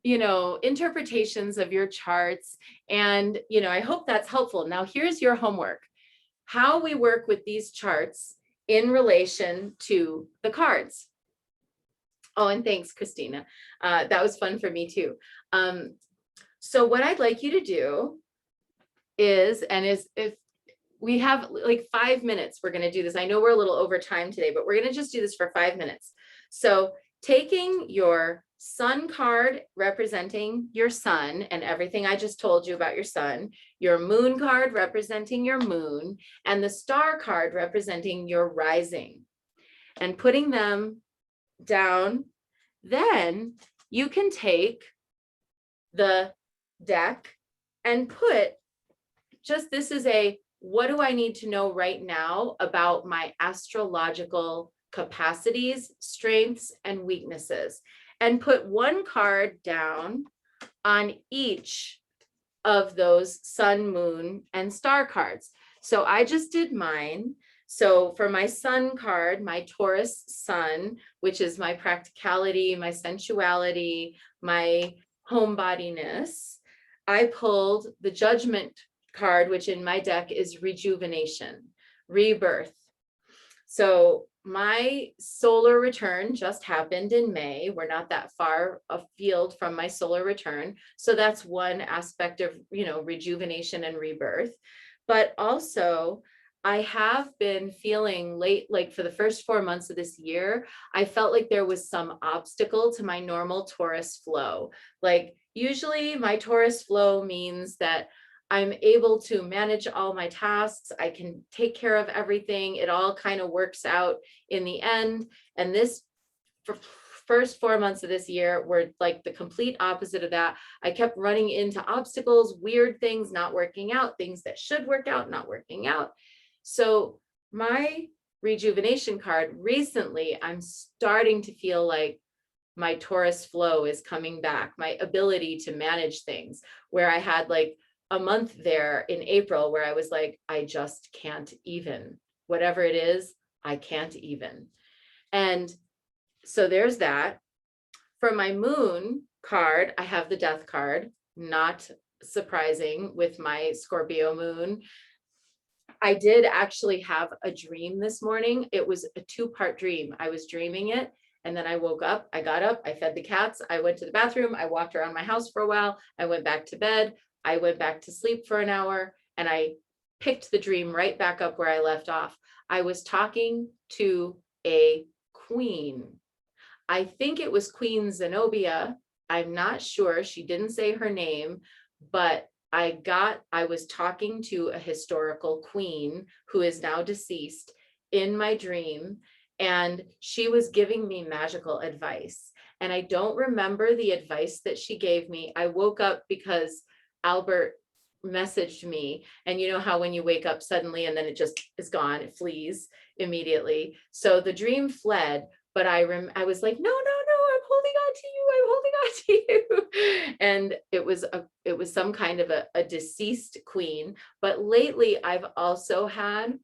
[SPEAKER 1] interpretations of your charts. And, I hope that's helpful. Now, here's your homework. How we work with these charts in relation to the cards. Oh, and thanks, Christina. That was fun for me too. So what I'd like you to do is if we have like 5 minutes, we're going to do this. I know we're a little over time today, but we're going to just do this for 5 minutes. So taking your sun card representing your sun and everything I just told you about your sun, your moon card representing your moon, and the star card representing your rising, and putting them down, then you can take the deck and put this is what do I need to know right now about my astrological capacities, strengths, and weaknesses, and put one card down on each of those sun, moon, and star cards. So I just did mine. So for my sun card, my Taurus sun, which is my practicality, my sensuality, my homebodiness, I pulled the Judgment card, which in my deck is rejuvenation, rebirth. So my solar return just happened in May. We're not that far afield from my solar return. So that's one aspect of, rejuvenation and rebirth. But also, I have been feeling late, like for the first 4 months of this year, I felt like there was some obstacle to my normal Taurus flow. Like usually my Taurus flow means that I'm able to manage all my tasks. I can take care of everything. It all kind of works out in the end. And this first 4 months of this year were like the complete opposite of that. I kept running into obstacles, weird things not working out, things that should work out, not working out. So my rejuvenation card recently, I'm starting to feel like my Taurus flow is coming back, my ability to manage things, where I had like a month there in April where I was like, I just can't even, whatever it is, I can't even. And so there's that. For my moon card, I have the death card, not surprising with my Scorpio moon. I did actually have a dream this morning. It was a 2-part dream. I was dreaming it, and then I woke up, I got up, I fed the cats, I went to the bathroom, I walked around my house for a while, I went back to bed, I went back to sleep for an hour, and I picked the dream right back up where I left off. I was talking to a queen. I think it was Queen Zenobia. I'm not sure. She didn't say her name, but I was talking to a historical queen who is now deceased in my dream, and she was giving me magical advice. And I don't remember the advice that she gave me. I woke up because Albert messaged me, and you know how when you wake up suddenly and then it just is gone, it flees immediately. So the dream fled, but I was like, no, I'm holding on to you, I'm holding on to you. And it was some kind of a deceased queen. But lately I've also had,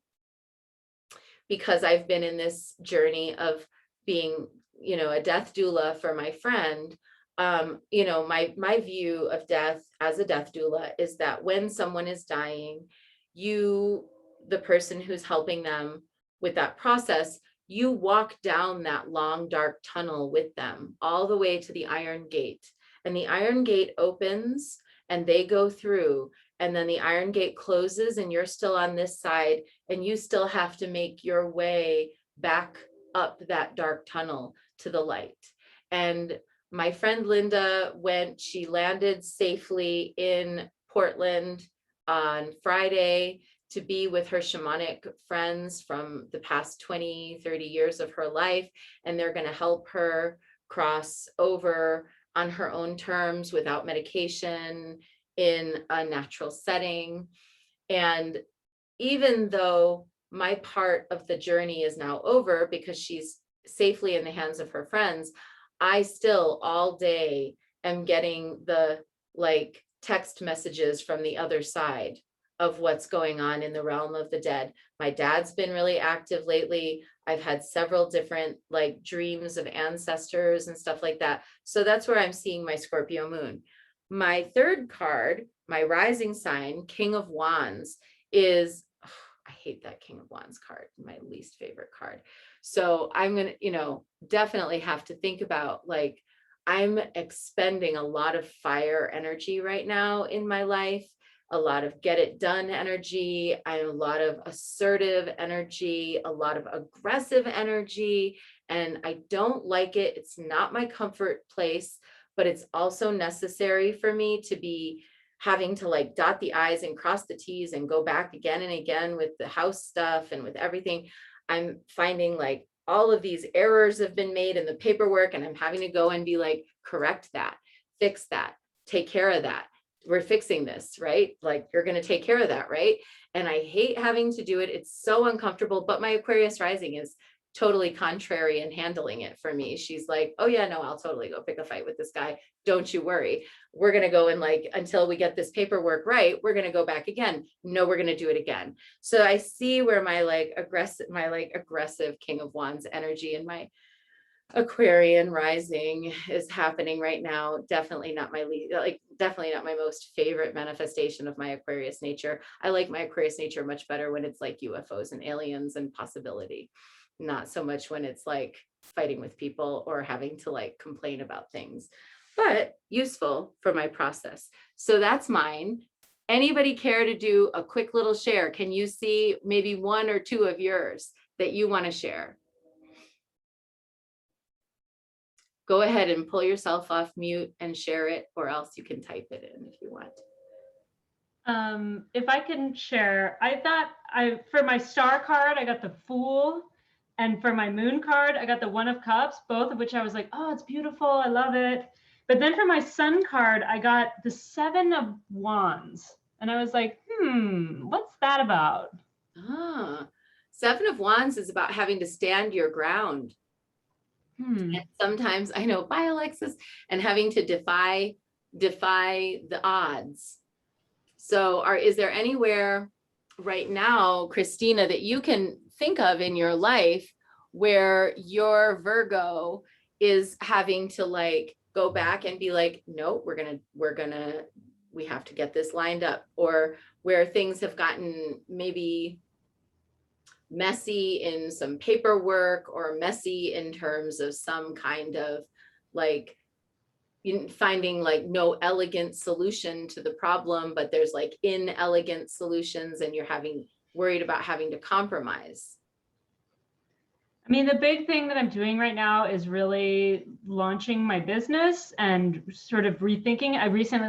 [SPEAKER 1] because I've been in this journey of being, a death doula for my friend, my view of death as a death doula is that when someone is dying, the person who's helping them with that process, you walk down that long, dark tunnel with them all the way to the iron gate. And the iron gate opens and they go through, and then the iron gate closes and you're still on this side, and you still have to make your way back up that dark tunnel to the light. And my friend Linda she landed safely in Portland on Friday to be with her shamanic friends from the past 20, 30 years of her life. And they're going to help her cross over on her own terms without medication in a natural setting. And even though my part of the journey is now over because she's safely in the hands of her friends, I still all day am getting the text messages from the other side of what's going on in the realm of the dead. My dad's been really active lately. I've had several different dreams of ancestors and stuff like that. So that's where I'm seeing my Scorpio moon. My third card, my rising sign, King of Wands, is, I hate that King of Wands card, my least favorite card. So I'm going to, definitely have to think about I'm expending a lot of fire energy right now in my life, a lot of get it done energy, a lot of assertive energy, a lot of aggressive energy, and I don't like it. It's not my comfort place, but it's also necessary for me to be having to dot the I's and cross the T's and go back again and again with the house stuff and with everything. I'm finding all of these errors have been made in the paperwork, and I'm having to go and be correct that, fix that, take care of that. We're fixing this, right? You're going to take care of that, right? And I hate having to do it. It's so uncomfortable, but my Aquarius rising is totally contrary in handling it for me. She's like, oh yeah, no, I'll totally go pick a fight with this guy. Don't you worry. We're going to go and like, until we get this paperwork right, we're going to go back again. No, we're going to do it again. So I see where my aggressive King of Wands energy and my Aquarian rising is happening right now. Definitely not my definitely not my most favorite manifestation of my Aquarius nature. I like my Aquarius nature much better when it's like UFOs and aliens and possibility, not so much when it's like fighting with people or having to like complain about things, but useful for my process. So that's mine. Anybody care to do a quick little share? Can you see maybe one or two of yours that you want to share? Go ahead and pull yourself off mute and share it, or else you can type it in if you want.
[SPEAKER 2] If I can share, I thought for my star card, I got the Fool. And for my moon card, I got the One of Cups, both of which I was like, oh, it's beautiful. I love it. But then for my sun card, I got the Seven of Wands. And I was like, what's that about?
[SPEAKER 1] Seven of Wands is about having to stand your ground. And sometimes, I know, bye Alexis, and having to defy the odds. So is there anywhere right now, Christina, that you can think of in your life where your Virgo is having to like go back and be like, no, we have to get this lined up, or where things have gotten maybe messy in some paperwork or messy in terms of some kind of like finding like no elegant solution to the problem, but there's like inelegant solutions and you're worried about having to compromise?
[SPEAKER 2] I mean, the big thing that I'm doing right now is really launching my business and sort of rethinking.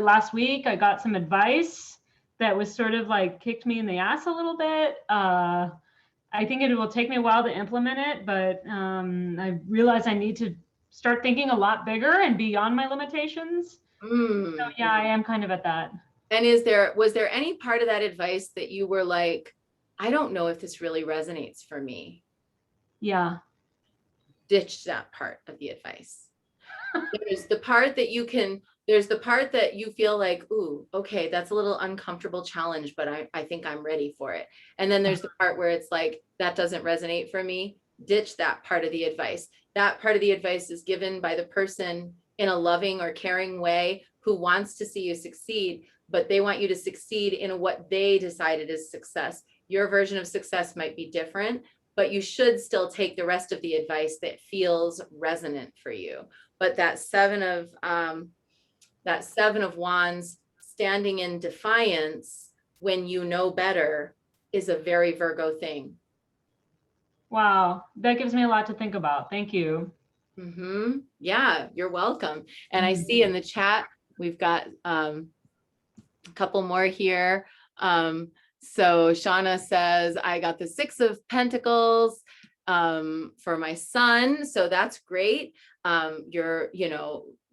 [SPEAKER 2] Last week, I got some advice that was sort of like kicked me in the ass a little bit. I think it will take me a while to implement it, but I realize I need to start thinking a lot bigger and beyond my limitations. So yeah, I am kind of at that.
[SPEAKER 1] And was there any part of that advice that you were like, I don't know if this really resonates for me?
[SPEAKER 2] Yeah.
[SPEAKER 1] Ditch that part of the advice. There's the part that you feel like, ooh, okay, that's a little uncomfortable challenge, but I think I'm ready for it. And then there's the part where it's like, that doesn't resonate for me. Ditch that part of the advice. That part of the advice is given by the person in a loving or caring way who wants to see you succeed, but they want you to succeed in what they decided is success. Your version of success might be different, but you should still take the rest of the advice that feels resonant for you. But that seven of Wands standing in defiance when you know better is a very Virgo thing.
[SPEAKER 2] Wow, that gives me a lot to think about. Thank you.
[SPEAKER 1] Yeah, you're welcome. And I see in the chat, we've got a couple more here. So Shauna says, I got the Six of Pentacles for my son. So that's great.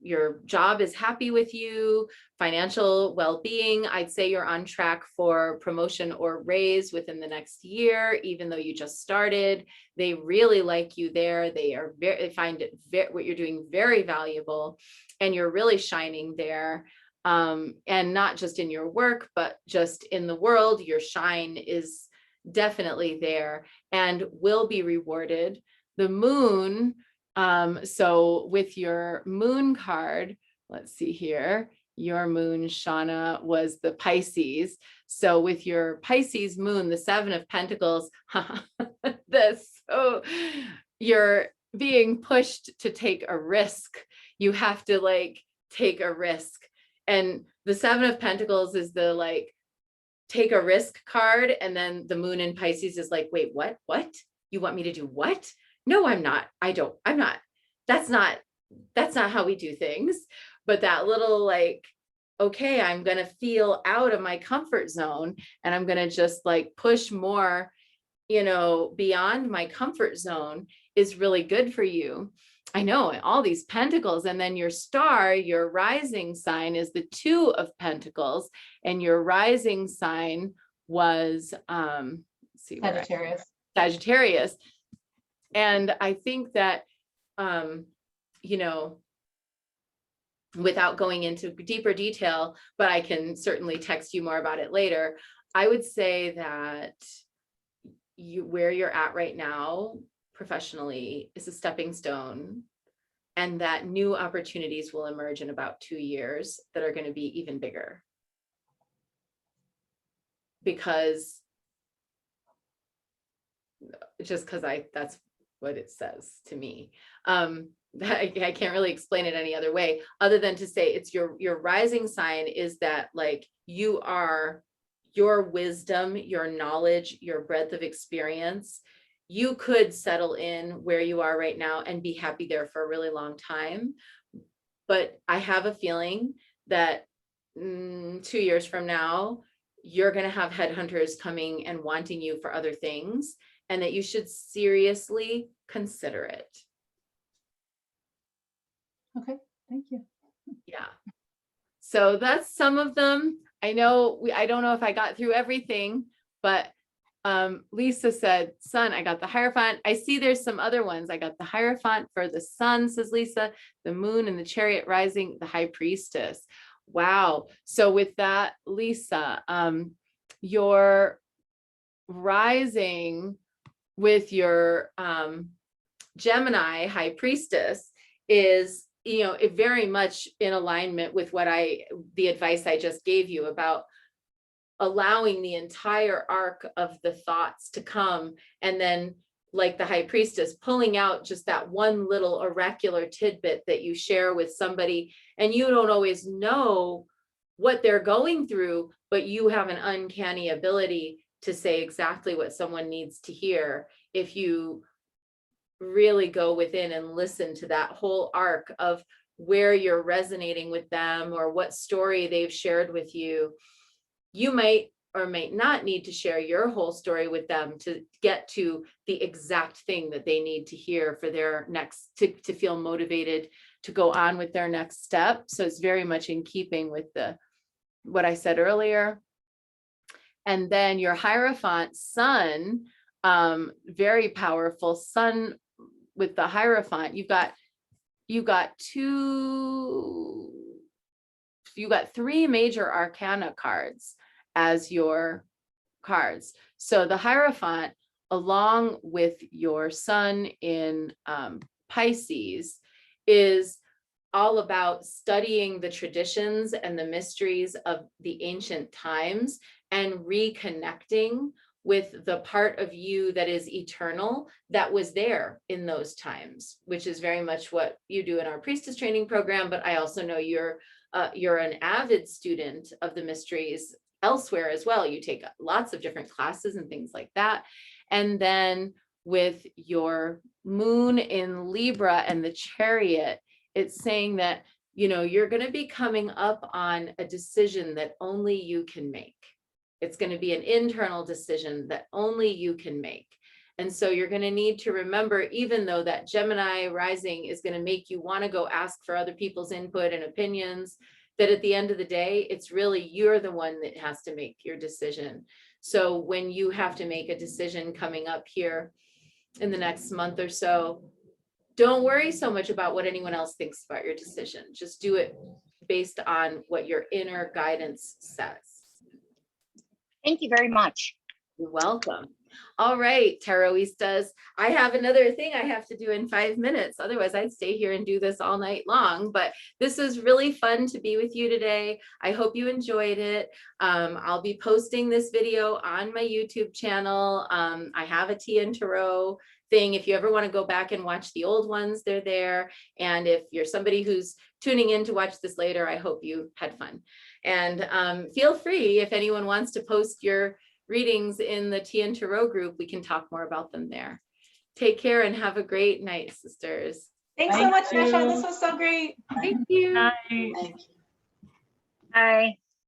[SPEAKER 1] Your job is happy with you, financial well-being. I'd say you're on track for promotion or raise within the next year, even though you just started. They really like you there. They find what you're doing very valuable, and you're really shining there. And not just in your work, but just in the world, your shine is definitely there and will be rewarded. The moon, so with your moon card, let's see here, your moon, Shauna, was the Pisces. So with your Pisces moon, the Seven of Pentacles, you're being pushed to take a risk. You have to like take a risk. And the Seven of Pentacles is the like take a risk card. And then the moon in Pisces is like, wait, what? You want me to do what? No, I'm not. I'm not. That's not how we do things. But that little like, okay, I'm going to feel out of my comfort zone and I'm going to just like push more, beyond my comfort zone is really good for you. I know, all these pentacles. And then your star, your rising sign is the Two of Pentacles, and your rising sign was Sagittarius. And I think that, you know, without going into deeper detail, but I can certainly text you more about it later. I would say that where you're at right now professionally is a stepping stone, and that new opportunities will emerge in about 2 years that are going to be even bigger. Because that's what it says to me. I can't really explain it any other way other than to say it's your rising sign is that like you are your wisdom, your knowledge, your breadth of experience. You could settle in where you are right now and be happy there for a really long time. But I have a feeling that 2 years from now, you're going to have headhunters coming and wanting you for other things, and that you should seriously consider it.
[SPEAKER 5] Okay, thank you.
[SPEAKER 1] Yeah. So that's some of them. I know I don't know if I got through everything, but Lisa said, Sun, I got the Hierophant. I see there's some other ones. I got the Hierophant for the Sun, says Lisa, the Moon and the Chariot rising, the High Priestess. Wow. So with that, Lisa, your rising with your Gemini High Priestess is, you know, it very much in alignment with what the advice I just gave you about allowing the entire arc of the thoughts to come, and then like the High Priestess pulling out just that one little oracular tidbit that you share with somebody, and you don't always know what they're going through, but you have an uncanny ability to say exactly what someone needs to hear if you really go within and listen to that whole arc of where you're resonating with them or what story they've shared with you. You might or might not need to share your whole story with them to get to the exact thing that they need to hear for their next, to feel motivated to go on with their next step. So it's very much in keeping with what I said earlier. And then your Hierophant Sun, very powerful Sun with the Hierophant. You got three major arcana cards as your cards. So the Hierophant, along with your Sun in Pisces, is all about studying the traditions and the mysteries of the ancient times and reconnecting with the part of you that is eternal, that was there in those times, which is very much what you do in our priestess training program. But I also know you're an avid student of the mysteries elsewhere as well. You take lots of different classes and things like that. And then with your Moon in Libra and the Chariot, it's saying that, you know, you're going to be coming up on a decision that only you can make. It's going to be an internal decision that only you can make. And so you're going to need to remember, even though that Gemini rising is going to make you want to go ask for other people's input and opinions, that at the end of the day, it's really you're the one that has to make your decision. So when you have to make a decision coming up here in the next month or so, don't worry so much about what anyone else thinks about your decision. Just do it based on what your inner guidance says.
[SPEAKER 4] Thank you very much.
[SPEAKER 1] You're welcome. All right, Taroistas, I have another thing I have to do in 5 minutes. Otherwise, I'd stay here and do this all night long. But this is really fun to be with you today. I hope you enjoyed it. I'll be posting this video on my YouTube channel. I have a Tea and Tarot thing. If you ever want to go back and watch the old ones, they're there. And if you're somebody who's tuning in to watch this later, I hope you had fun. And feel free, if anyone wants to post your readings in the Tea and Tarot group, we can talk more about them there. Take care and have a great night, sisters.
[SPEAKER 5] Thanks so much, Nisha. This was so great.
[SPEAKER 1] Thank you.
[SPEAKER 2] Bye.
[SPEAKER 3] Thank you.
[SPEAKER 4] Bye.